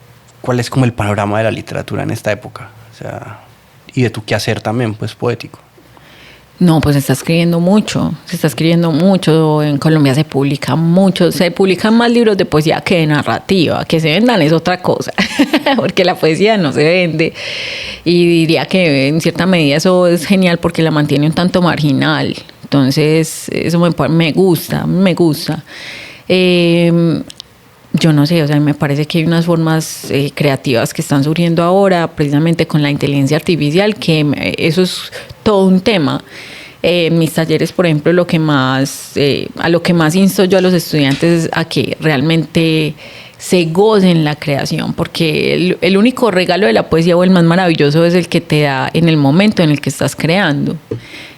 ¿cuál es como el panorama de la literatura en esta época? O sea, y de tu quehacer también, pues, poético. No, pues se está escribiendo mucho. En Colombia se publican más libros de poesía que de narrativa. Que se vendan es otra cosa, porque la poesía no se vende. Y diría que en cierta medida eso es genial porque la mantiene un tanto marginal. Entonces, eso me gusta. Yo no sé, o sea, me parece que hay unas formas creativas que están surgiendo ahora, precisamente con la inteligencia artificial, que eso es todo un tema. En mis talleres, por ejemplo, a lo que más insto yo a los estudiantes es a que realmente se gocen la creación, porque el único regalo de la poesía o el más maravilloso es el que te da en el momento en el que estás creando.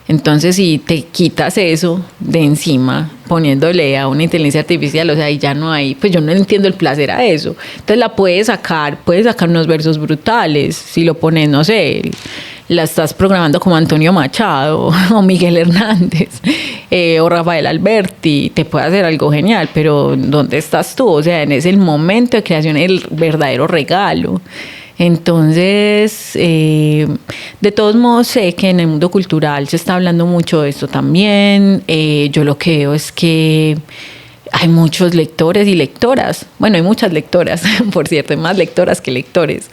Entonces, si te quitas eso de encima, poniéndole a una inteligencia artificial, o sea, ahí ya no hay, pues yo no entiendo el placer a eso. Entonces la puedes sacar unos versos brutales, si lo pones, no sé, la estás programando como Antonio Machado o Miguel Hernández o Rafael Alberti, te puede hacer algo genial, pero ¿dónde estás tú? O sea, en ese momento de creación, el verdadero regalo. Entonces, de todos modos, sé que en el mundo cultural se está hablando mucho de esto también. Yo lo que veo es que hay muchos lectores y lectoras. Bueno, hay muchas lectoras, por cierto, hay más lectoras que lectores.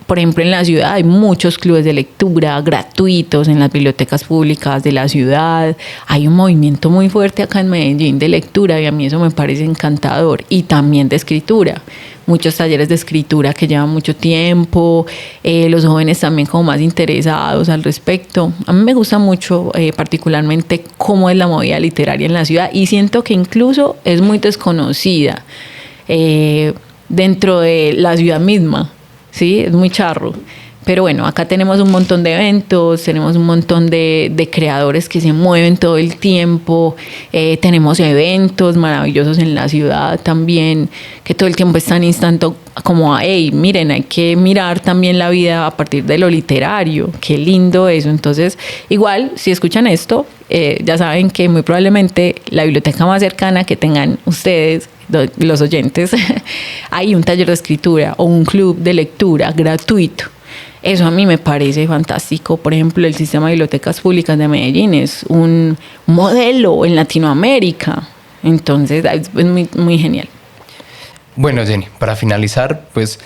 Por ejemplo, en la ciudad hay muchos clubes de lectura gratuitos en las bibliotecas públicas de la ciudad. Hay un movimiento muy fuerte acá en Medellín de lectura y a mí eso me parece encantador. Y también de escritura. Muchos talleres de escritura que llevan mucho tiempo, los jóvenes también como más interesados al respecto. A mí me gusta mucho particularmente cómo es la movida literaria en la ciudad y siento que incluso es muy desconocida dentro de la ciudad misma, ¿sí? Es muy charro. Pero bueno, acá tenemos un montón de eventos, tenemos un montón de creadores que se mueven todo el tiempo, tenemos eventos maravillosos en la ciudad también, que todo el tiempo están instando como a, hey, miren, hay que mirar también la vida a partir de lo literario, qué lindo eso. Entonces, igual, si escuchan esto, ya saben que muy probablemente la biblioteca más cercana que tengan ustedes, los oyentes, hay un taller de escritura o un club de lectura gratuito. Eso a mí me parece fantástico. Por ejemplo, el sistema de bibliotecas públicas de Medellín es un modelo en Latinoamérica. Entonces, es muy, muy genial. Bueno, Jenny, para finalizar, pues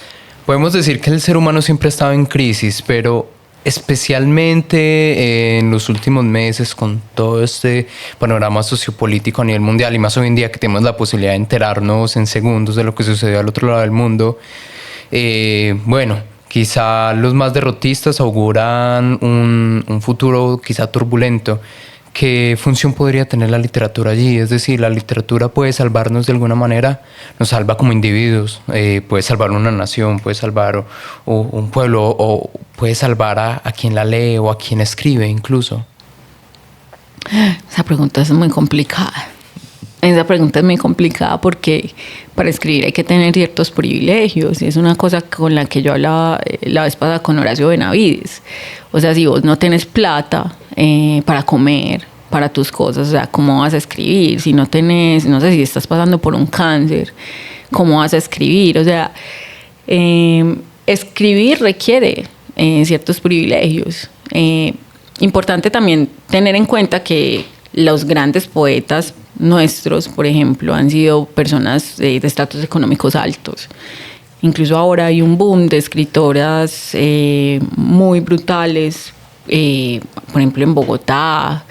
podemos decir que el ser humano siempre ha estado en crisis, pero especialmente en los últimos meses con todo este panorama sociopolítico a nivel mundial y más hoy en día que tenemos la posibilidad de enterarnos en segundos de lo que sucedió al otro lado del mundo, bueno, quizá los más derrotistas auguran un futuro quizá turbulento. ¿Qué función podría tener la literatura allí? Es decir, la literatura puede salvarnos de alguna manera, nos salva como individuos, puede salvar una nación, puede salvar un pueblo o puede salvar a quien la lee o a quien escribe incluso. Esa pregunta es muy complicada. Porque para escribir hay que tener ciertos privilegios y es una cosa con la que yo hablaba la vez pasada con Horacio Benavides. O sea, si vos no tenés plata para comer, para tus cosas, o sea, ¿cómo vas a escribir? Si no tenés, no sé si estás pasando por un cáncer, ¿cómo vas a escribir? O sea, escribir requiere ciertos privilegios. Importante también tener en cuenta que los grandes poetas nuestros, por ejemplo, han sido personas de estatus económicos altos. Incluso ahora hay un boom de escritoras muy brutales, por ejemplo en Bogotá,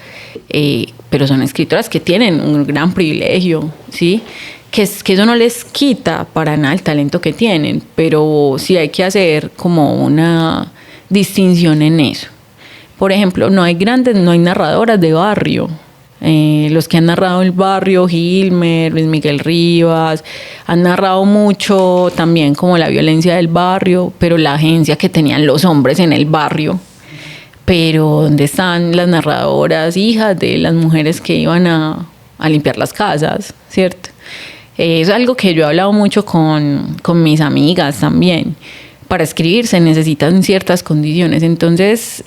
pero son escritoras que tienen un gran privilegio, ¿sí? Que eso no les quita para nada el talento que tienen, pero sí hay que hacer como una distinción en eso. Por ejemplo, no hay narradoras de barrio. Los que han narrado el barrio, Gilmer, Luis Miguel Rivas, han narrado mucho también como la violencia del barrio, pero la agencia que tenían los hombres en el barrio. Pero ¿dónde están las narradoras, hijas de las mujeres que iban a limpiar las casas, cierto? Es algo que yo he hablado mucho con mis amigas también. Para escribir se necesitan ciertas condiciones. Entonces,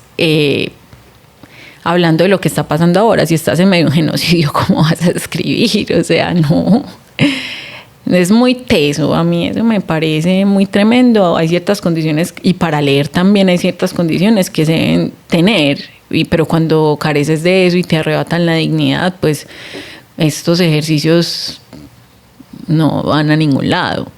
hablando de lo que está pasando ahora, si estás en medio de un genocidio, ¿cómo vas a escribir? O sea, no. Es muy teso, a mí eso me parece muy tremendo. Hay ciertas condiciones, y para leer también hay ciertas condiciones que se deben tener, pero cuando careces de eso y te arrebatan la dignidad, pues estos ejercicios no van a ningún lado.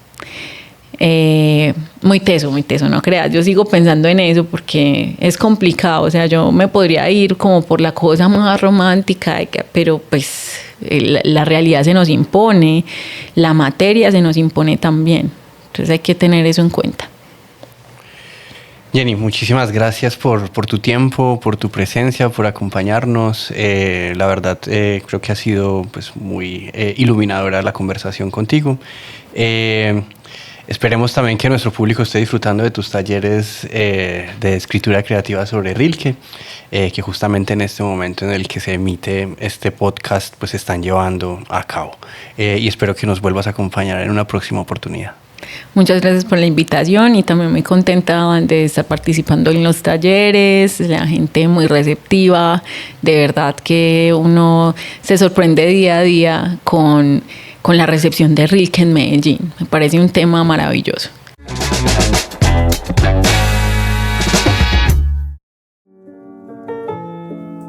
Muy teso, no creas. Yo sigo pensando en eso porque es complicado. O sea, yo me podría ir como por la cosa más romántica, pero pues la realidad se nos impone, la materia se nos impone también. Entonces hay que tener eso en cuenta. Jenny, muchísimas gracias por tu tiempo, por tu presencia, por acompañarnos. La verdad, creo que ha sido pues, muy iluminadora la conversación contigo. Esperemos también que nuestro público esté disfrutando de tus talleres de escritura creativa sobre Rilke, que justamente en este momento en el que se emite este podcast pues se están llevando a cabo. Y espero que nos vuelvas a acompañar en una próxima oportunidad. Muchas gracias por la invitación y también muy contenta de estar participando en los talleres, la gente muy receptiva, de verdad que uno se sorprende día a día con la recepción de Rilke en Medellín. Me parece un tema maravilloso.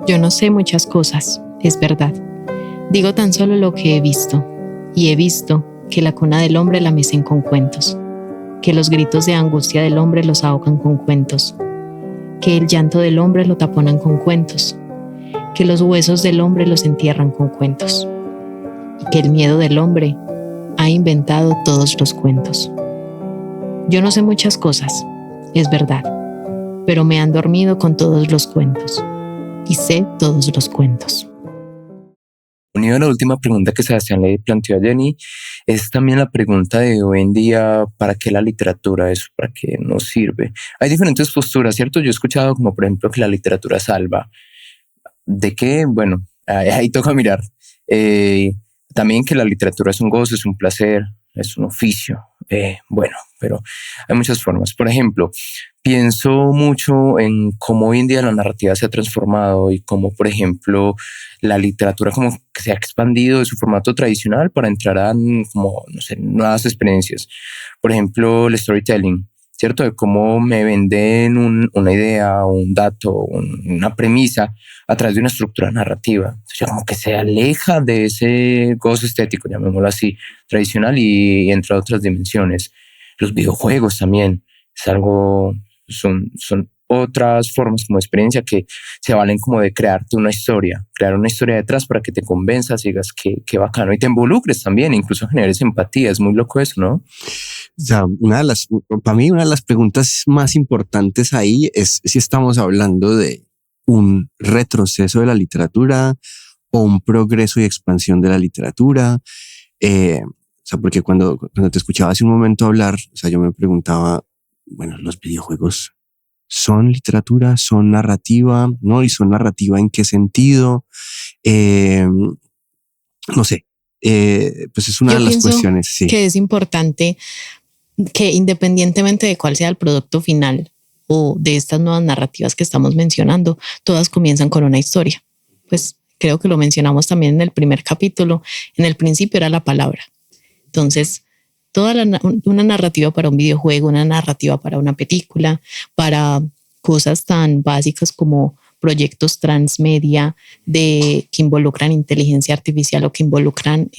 Yo no sé muchas cosas, es verdad. Digo tan solo lo que he visto, y he visto que la cuna del hombre la mecen con cuentos, que los gritos de angustia del hombre los ahogan con cuentos, que el llanto del hombre lo taponan con cuentos, que los huesos del hombre los entierran con cuentos, y que el miedo del hombre ha inventado todos los cuentos. Yo no sé muchas cosas, es verdad, pero me han dormido con todos los cuentos, y sé todos los cuentos. Unido a la última pregunta que Sebastián le planteó a Jenny, es también la pregunta de hoy en día: ¿para qué la literatura? ¿Eso para qué nos sirve? Hay diferentes posturas, ¿cierto? Yo he escuchado como, por ejemplo, que la literatura salva. ¿De qué? Bueno, ahí toca mirar. También que la literatura es un gozo, es un placer, es un oficio. Bueno, pero hay muchas formas. Por ejemplo, pienso mucho en cómo hoy en día la narrativa se ha transformado y cómo, por ejemplo, la literatura como que se ha expandido de su formato tradicional para entrar a como, no sé, nuevas experiencias. Por ejemplo, el storytelling, ¿cierto? De cómo me venden una idea, un dato, una premisa a través de una estructura narrativa. O sea, como que se aleja de ese gozo estético, llamémoslo así, tradicional, y entra a otras dimensiones. Los videojuegos también es algo, son otras formas como experiencia que se valen como de crear una historia detrás para que te convenzas y digas que bacano y te involucres también, incluso generes empatía. Es muy loco eso, ¿no? O sea, para mí una de las preguntas más importantes ahí es si estamos hablando de un retroceso de la literatura o un progreso y expansión de la literatura. O sea, porque cuando te escuchaba hace un momento hablar, o sea, yo me preguntaba, bueno, los videojuegos ¿son literatura? ¿Son narrativa? ¿No? ¿Y son narrativa en qué sentido? No sé. Pues es una de las cuestiones. Sí. Que es importante que independientemente de cuál sea el producto final o de estas nuevas narrativas que estamos mencionando, todas comienzan con una historia. Pues creo que lo mencionamos también en el primer capítulo. En el principio era la palabra. Entonces, una narrativa para un videojuego, una narrativa para una película, para cosas tan básicas como proyectos transmedia que involucran inteligencia artificial o que involucran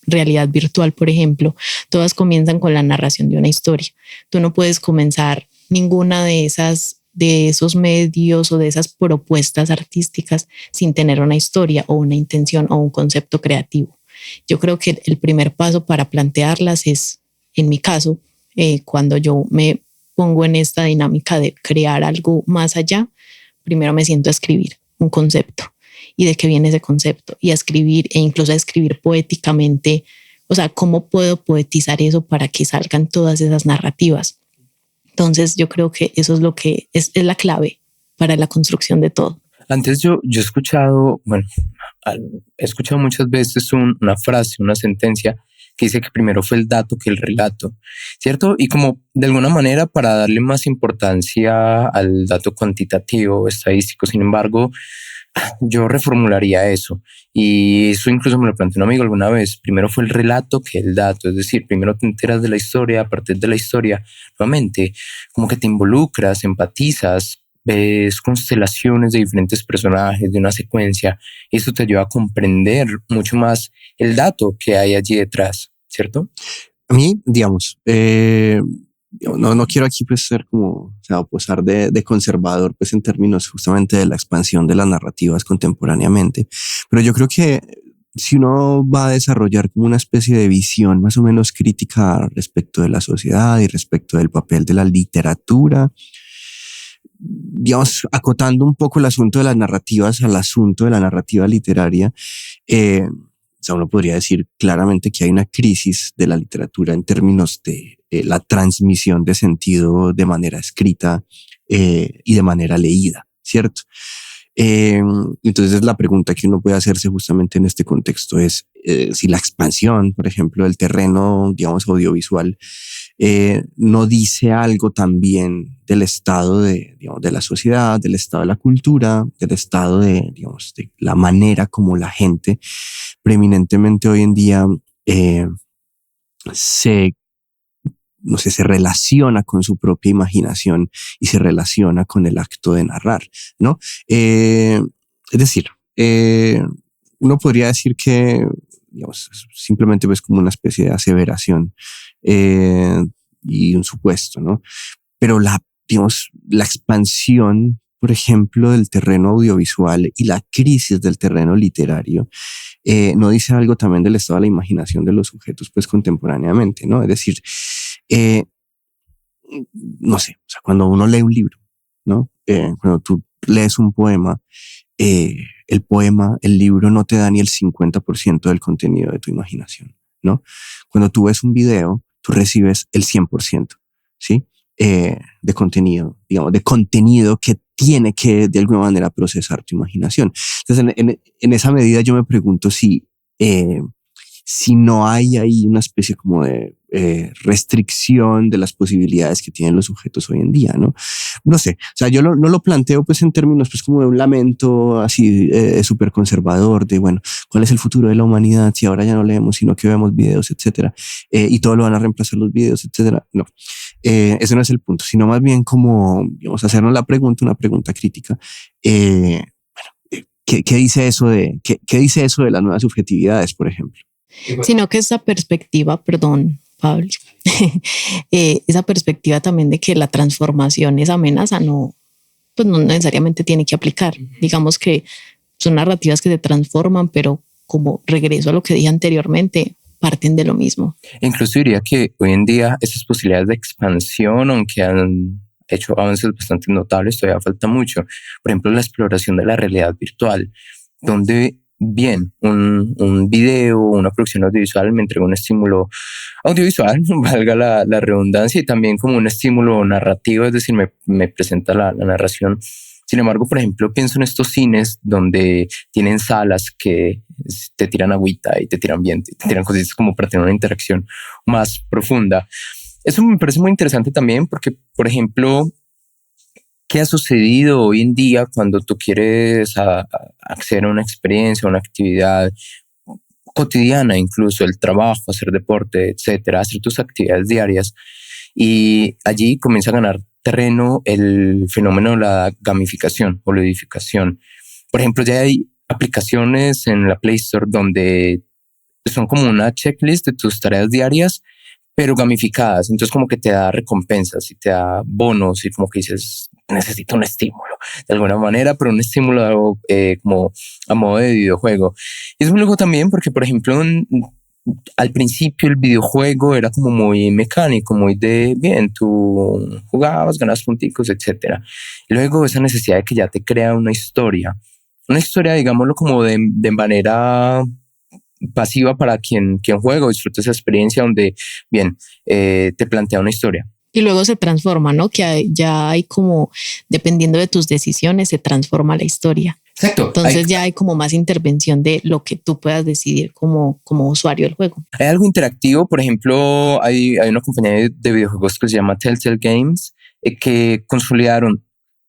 realidad virtual, por ejemplo, todas comienzan con la narración de una historia. Tú no puedes comenzar ninguna de esos medios o de esas propuestas artísticas sin tener una historia o una intención o un concepto creativo. Yo creo que el primer paso para plantearlas es, en mi caso, cuando yo me pongo en esta dinámica de crear algo más allá, primero me siento a escribir un concepto y de qué viene ese concepto y a escribir e incluso a escribir poéticamente. O sea, ¿cómo puedo poetizar eso para que salgan todas esas narrativas? Entonces yo creo que eso es lo que es la clave para la construcción de todo. Antes yo he escuchado, bueno, he escuchado muchas veces una frase, una sentencia que dice que primero fue el dato que el relato, ¿cierto? Y como de alguna manera para darle más importancia al dato cuantitativo, estadístico, sin embargo, yo reformularía eso. Y eso incluso me lo planteó un amigo alguna vez. Primero fue el relato que el dato, es decir, primero te enteras de la historia, a partir de la historia, nuevamente, como que te involucras, empatizas, ves constelaciones de diferentes personajes, de una secuencia, y eso te ayuda a comprender mucho más el dato que hay allí detrás, ¿cierto? A mí, digamos, no quiero aquí pues ser como, o sea, posar de conservador pues en términos justamente de la expansión de las narrativas contemporáneamente, pero yo creo que si uno va a desarrollar como una especie de visión más o menos crítica respecto de la sociedad y respecto del papel de la literatura, digamos, acotando un poco el asunto de las narrativas al asunto de la narrativa literaria, o sea, uno podría decir claramente que hay una crisis de la literatura en términos de la transmisión de sentido de manera escrita y de manera leída, ¿cierto? Entonces la pregunta que uno puede hacerse justamente en este contexto es si la expansión, por ejemplo, del terreno, digamos, audiovisual, no dice algo también del estado digamos, de la sociedad, del estado de la cultura, del estado digamos, de la manera como la gente preeminentemente hoy en día se relaciona con su propia imaginación y se relaciona con el acto de narrar, ¿no? Es decir, uno podría decir que, digamos, simplemente ves como una especie de aseveración y un supuesto, ¿no? Pero digamos, la expansión, por ejemplo, del terreno audiovisual y la crisis del terreno literario no dice algo también del estado de la imaginación de los sujetos pues contemporáneamente, ¿no? Es decir, no sé, o sea, cuando uno lee un libro, ¿no? Cuando tú lees un poema, el libro no te da ni el 50% del contenido de tu imaginación, ¿no? Cuando tú ves un video, tú recibes el 100%, ¿sí? De contenido, digamos, de contenido que tiene que de alguna manera procesar tu imaginación. Entonces, en esa medida yo me pregunto si no hay ahí una especie como de restricción de las posibilidades que tienen los sujetos hoy en día, ¿no? No sé, o sea, yo no lo planteo pues en términos pues como de un lamento así súper conservador de, bueno, ¿cuál es el futuro de la humanidad si ahora ya no leemos sino que vemos videos, etcétera? Y todo lo van a reemplazar los videos, etcétera. No, ese no es el punto, sino más bien como, digamos, hacernos una pregunta crítica. ¿Qué dice eso qué dice eso de las nuevas subjetividades, por ejemplo? Sino que esa perspectiva, perdón, Pablo, esa perspectiva también de que la transformación es amenaza, pues no necesariamente tiene que aplicar. Digamos que son narrativas que se transforman, pero como regreso a lo que dije anteriormente, parten de lo mismo. Incluso diría que hoy en día esas posibilidades de expansión, aunque han hecho avances bastante notables, todavía falta mucho. Por ejemplo, la exploración de la realidad virtual, donde bien, un video, una producción audiovisual me entrega un estímulo audiovisual, valga la redundancia, y también como un estímulo narrativo, es decir, me presenta la narración. Sin embargo, por ejemplo, pienso en estos cines donde tienen salas que te tiran agüita y te tiran viento y te tiran cositas como para tener una interacción más profunda. Eso me parece muy interesante también porque, por ejemplo, ¿qué ha sucedido hoy en día cuando tú quieres acceder a una experiencia, a una actividad cotidiana, incluso el trabajo, hacer deporte, etcétera, hacer tus actividades diarias? Y allí comienza a ganar terreno el fenómeno de la gamificación o ludificación. Por ejemplo, ya hay aplicaciones en la Play Store donde son como una checklist de tus tareas diarias, pero gamificadas. Entonces como que te da recompensas y te da bonos y como que dices, necesito un estímulo de alguna manera, pero un estímulo como a modo de videojuego. Y es muy luego también porque, por ejemplo, al principio el videojuego era como muy mecánico, muy de bien, tú jugabas, ganabas punticos, etcétera. Y luego esa necesidad de que ya te crea una historia, digámoslo como de manera pasiva para quien juega o disfruta esa experiencia donde, bien, te plantea una historia. Y luego se transforma, ¿no? Que ya hay como, dependiendo de tus decisiones, se transforma la historia. Exacto. Entonces ya hay como más intervención de lo que tú puedas decidir como usuario del juego. Hay algo interactivo, por ejemplo, hay una compañía de videojuegos que se llama Telltale Games que consolidaron,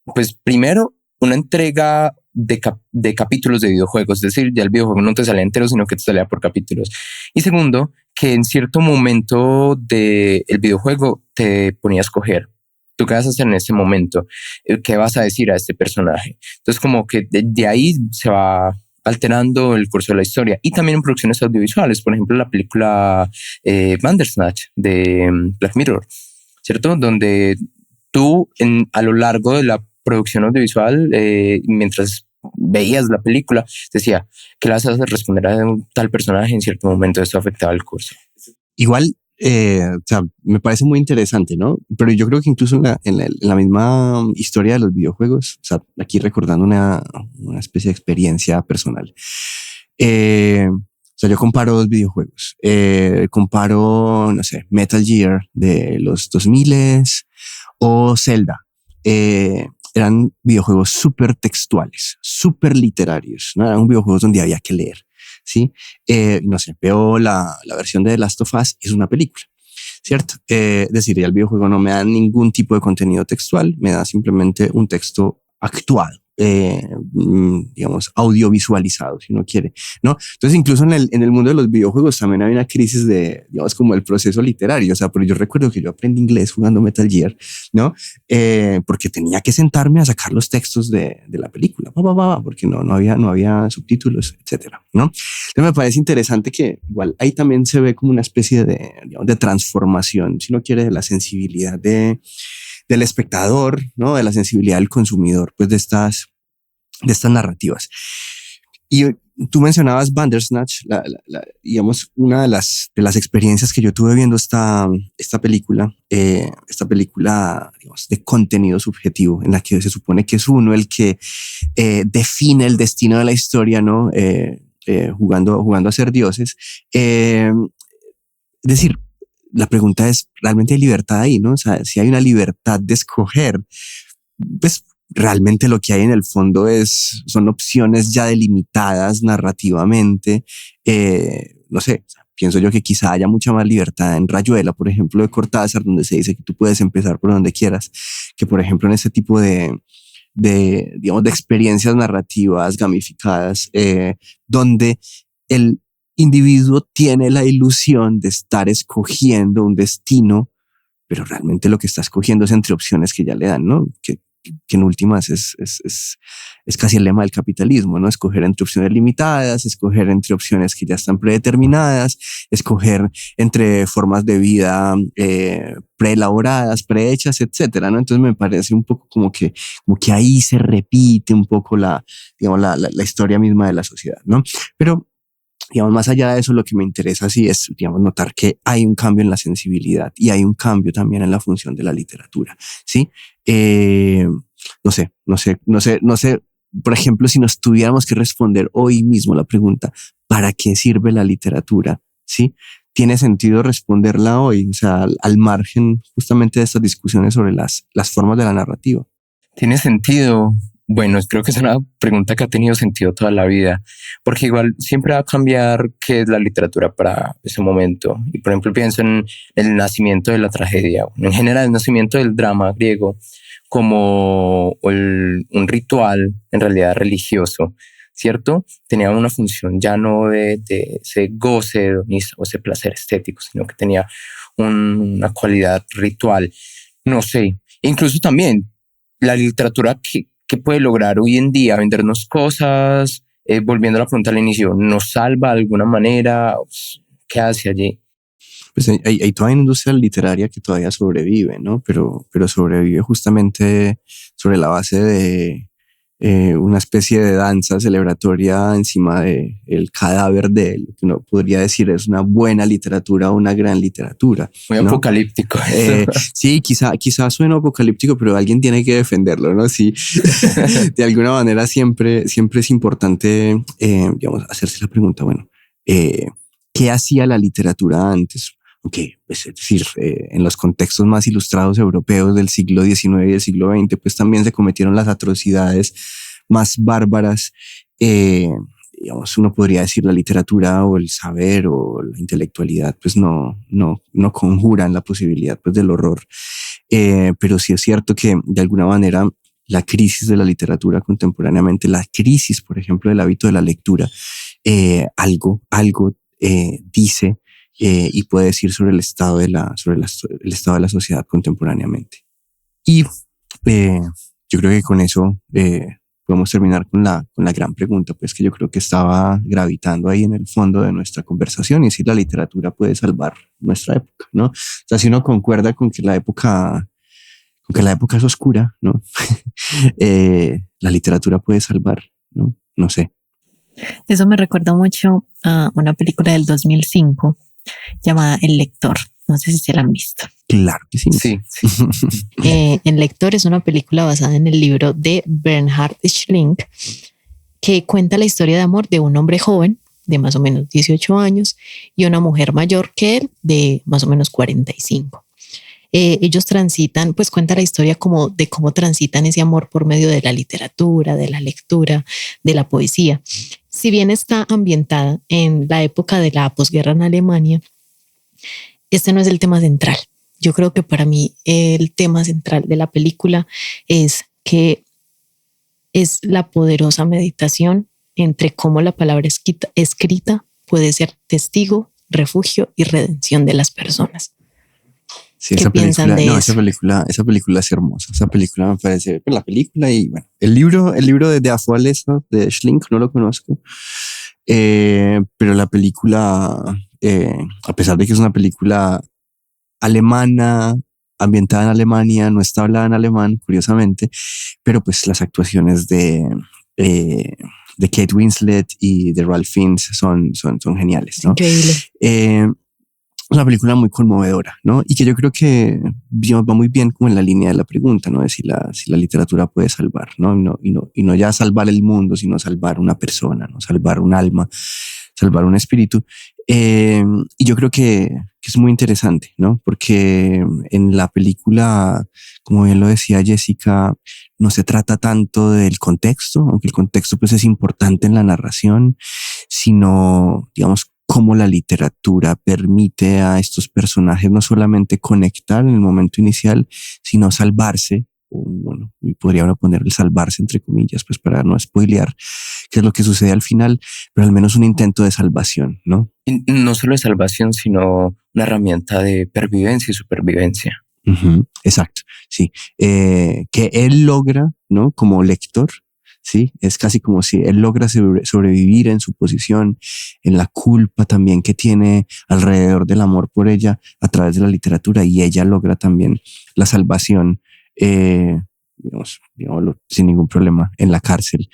pues primero, una entrega de capítulos de videojuegos, es decir, ya el videojuego no te salía entero, sino que te salía por capítulos. Y segundo, que en cierto momento del videojuego te ponía a escoger. ¿Tú qué vas a hacer en ese momento? ¿Qué vas a decir a este personaje? Entonces como que de ahí se va alterando el curso de la historia. Y también en producciones audiovisuales, por ejemplo la película Bandersnatch de Black Mirror, ¿cierto? Donde tú a lo largo de la producción audiovisual, mientras veías la película, decía que le vas a responder a un tal personaje en cierto momento. Esto afectaba el curso. Igual, o sea, me parece muy interesante, ¿no? Pero yo creo que incluso en la misma historia de los videojuegos, o sea, aquí recordando una especie de experiencia personal. O sea, yo comparo dos videojuegos. Comparo, no sé, Metal Gear de los 2000 o Zelda. Eran videojuegos súper textuales, súper literarios, ¿no? Eran videojuegos donde había que leer. ¿Sí? No sé, veo la versión de The Last of Us, es una película, ¿cierto? Es decir, ya el videojuego no me da ningún tipo de contenido textual, me da simplemente un texto actuado, digamos, audiovisualizado, si uno quiere, ¿no? Entonces, incluso en el mundo de los videojuegos también hay una crisis de, digamos, como el proceso literario. O sea, pero yo recuerdo que yo aprendí inglés jugando Metal Gear, ¿no? Porque tenía que sentarme a sacar los textos de la película, porque no había subtítulos, etcétera, ¿no? Entonces me parece interesante que igual ahí también se ve como una especie de, digamos, de transformación, si uno quiere, de la sensibilidad del espectador, ¿no? De la sensibilidad del consumidor, pues de estas narrativas. Y tú mencionabas Bandersnatch, digamos, una de las experiencias que yo tuve viendo esta película, digamos, de contenido subjetivo, en la que se supone que es uno el que define el destino de la historia, ¿no? Jugando a ser dioses. Es decir, la pregunta es, ¿realmente hay libertad ahí, no? O sea, si hay una libertad de escoger, pues realmente lo que hay en el fondo son opciones ya delimitadas narrativamente. No sé, pienso yo que quizá haya mucha más libertad en Rayuela, por ejemplo, de Cortázar, donde se dice que tú puedes empezar por donde quieras, que por ejemplo en este tipo digamos, de experiencias narrativas gamificadas, donde el individuo tiene la ilusión de estar escogiendo un destino, pero realmente lo que está escogiendo es entre opciones que ya le dan, ¿no? Que en últimas es casi el lema del capitalismo, ¿no? Escoger entre opciones limitadas, escoger entre opciones que ya están predeterminadas, escoger entre formas de vida preelaboradas, prehechas, etcétera, ¿no? Entonces me parece un poco como que ahí se repite un poco digamos, la historia misma de la sociedad, ¿no? Pero digamos, más allá de eso, lo que me interesa sí es, digamos, notar que hay un cambio en la sensibilidad y hay un cambio también en la función de la literatura, ¿sí? No sé, por ejemplo, si nos tuviéramos que responder hoy mismo la pregunta, ¿para qué sirve la literatura? ¿Sí? ¿Tiene sentido responderla hoy? O sea, al margen justamente de estas discusiones sobre las formas de la narrativa. ¿Tiene sentido? Bueno, creo que es una pregunta que ha tenido sentido toda la vida, porque igual siempre va a cambiar qué es la literatura para ese momento. Y por ejemplo, pienso en el nacimiento de la tragedia, en general el nacimiento del drama griego como un ritual en realidad religioso, ¿cierto? Tenía una función ya no de ese goce hedonista o ese placer estético, sino que tenía una cualidad ritual. No sé, incluso también la literatura que puede lograr hoy en día vendernos cosas, volviendo a la pregunta al inicio, ¿nos salva de alguna manera? ¿Qué hace allí? Pues hay toda una industria literaria que todavía sobrevive, ¿no? Pero sobrevive justamente sobre la base de una especie de danza celebratoria encima del cadáver de lo que uno podría decir es una buena literatura o una gran literatura. Muy, ¿no? Apocalíptico. Sí, quizá suena apocalíptico, pero alguien tiene que defenderlo, ¿no? Sí, de alguna manera siempre es importante, digamos, hacerse la pregunta, bueno, ¿qué hacía la literatura antes? Okay, pues es decir, en los contextos más ilustrados europeos del siglo XIX y del siglo XX, pues también se cometieron las atrocidades más bárbaras, digamos, uno podría decir la literatura o el saber o la intelectualidad, pues no conjuran la posibilidad pues del horror. Pero sí es cierto que de alguna manera la crisis de la literatura contemporáneamente, la crisis, por ejemplo, del hábito de la lectura, algo dice y puede decir sobre el estado de el estado de la sociedad contemporáneamente. Y yo creo que con eso podemos terminar con la gran pregunta, pues que yo creo que estaba gravitando ahí en el fondo de nuestra conversación, y si la literatura puede salvar nuestra época, ¿no? O sea, si uno concuerda con que la época es oscura, ¿no? La literatura puede salvar, ¿no? No sé. Eso me recuerda mucho a una película del 2005 llamada El Lector. No sé si se la han visto. Claro que sí. Sí. El Lector es una película basada en el libro de Bernhard Schlink, que cuenta la historia de amor de un hombre joven de más o menos 18 años y una mujer mayor que él de más o menos 45. Ellos transitan, pues cuenta la historia como de cómo transitan ese amor por medio de la literatura, de la lectura, de la poesía. Si bien está ambientada en la época de la posguerra en Alemania, este no es el tema central. Yo creo que para mí el tema central de la película es que es la poderosa meditación entre cómo la palabra escrita puede ser testigo, refugio y redención de las personas. Sí, ¿Qué piensan de eso? Esa película es hermosa. Esa película me parece, pues, la película y bueno, el libro de Afuales, ¿no? De Schlink, no lo conozco. Pero la película, a pesar de que es una película alemana, ambientada en Alemania, no está hablada en alemán, curiosamente, pero pues las actuaciones de Kate Winslet y de Ralph Fiennes son geniales, ¿no? Increíble. Una película muy conmovedora, ¿no? Y que yo creo que va muy bien como en la línea de la pregunta, ¿no? De si la literatura puede salvar, ¿no? Y no ya salvar el mundo, sino salvar una persona, ¿no? Salvar un alma, salvar un espíritu. Y yo creo que es muy interesante, ¿no? Porque en la película, como bien lo decía Jessica, no se trata tanto del contexto, aunque el contexto pues es importante en la narración, sino, digamos, cómo la literatura permite a estos personajes no solamente conectar en el momento inicial, sino salvarse. Bueno, podría uno poner el salvarse entre comillas, pues para no spoilear qué es lo que sucede al final, pero al menos un intento de salvación, ¿no? Y no solo de salvación, sino una herramienta de pervivencia y supervivencia. Uh-huh, exacto, sí. Que él logra, ¿no? Como lector, sí, es casi como si él logra sobrevivir en su posición, en la culpa también que tiene alrededor del amor por ella a través de la literatura, y ella logra también la salvación, digámoslo, sin ningún problema en la cárcel,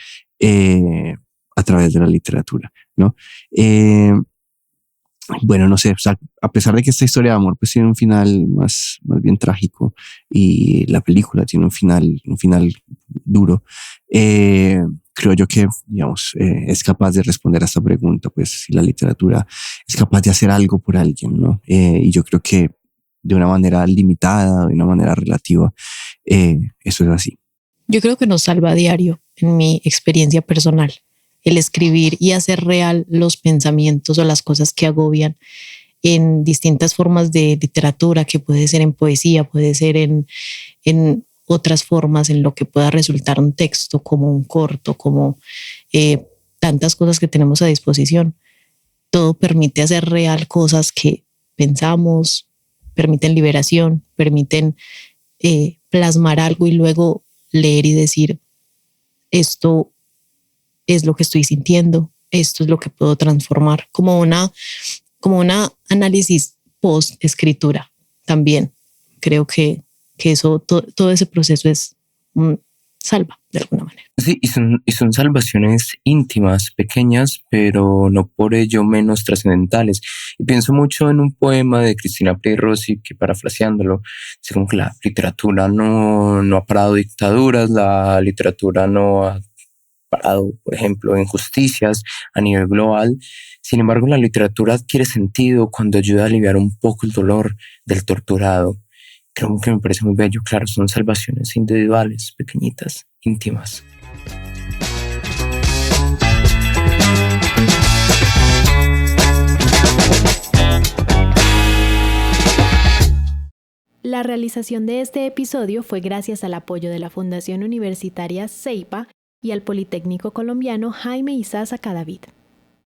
a través de la literatura, ¿no? Bueno, no sé, o sea, a pesar de que esta historia de amor pues tiene un final más bien trágico y la película tiene un final duro, creo yo que, digamos, es capaz de responder a esta pregunta, pues si la literatura es capaz de hacer algo por alguien, ¿no? Y yo creo que de una manera limitada, de una manera relativa, eso es así. Yo creo que nos salva a diario, en mi experiencia personal, el escribir y hacer real los pensamientos o las cosas que agobian en distintas formas de literatura, que puede ser en poesía, puede ser en otras formas, en lo que pueda resultar un texto, como un corto, como tantas cosas que tenemos a disposición. Todo permite hacer real cosas que pensamos, permiten liberación, permiten plasmar algo y luego leer y decir, esto es lo que estoy sintiendo, esto es lo que puedo transformar, como una análisis post escritura también. Creo que eso, todo ese proceso es salva de alguna manera. Sí, y son salvaciones íntimas, pequeñas, pero no por ello menos trascendentales. Y pienso mucho en un poema de Cristina Pei Rossi, que parafraseándolo, dice como que la literatura no ha parado dictaduras, la literatura no ha parado, por ejemplo, injusticias a nivel global. Sin embargo, la literatura adquiere sentido cuando ayuda a aliviar un poco el dolor del torturado. Creo que me parece muy bello. Claro, son salvaciones individuales, pequeñitas, íntimas. La realización de este episodio fue gracias al apoyo de la Fundación Universitaria CEIPA y al Politécnico Colombiano Jaime Isaza Cadavid.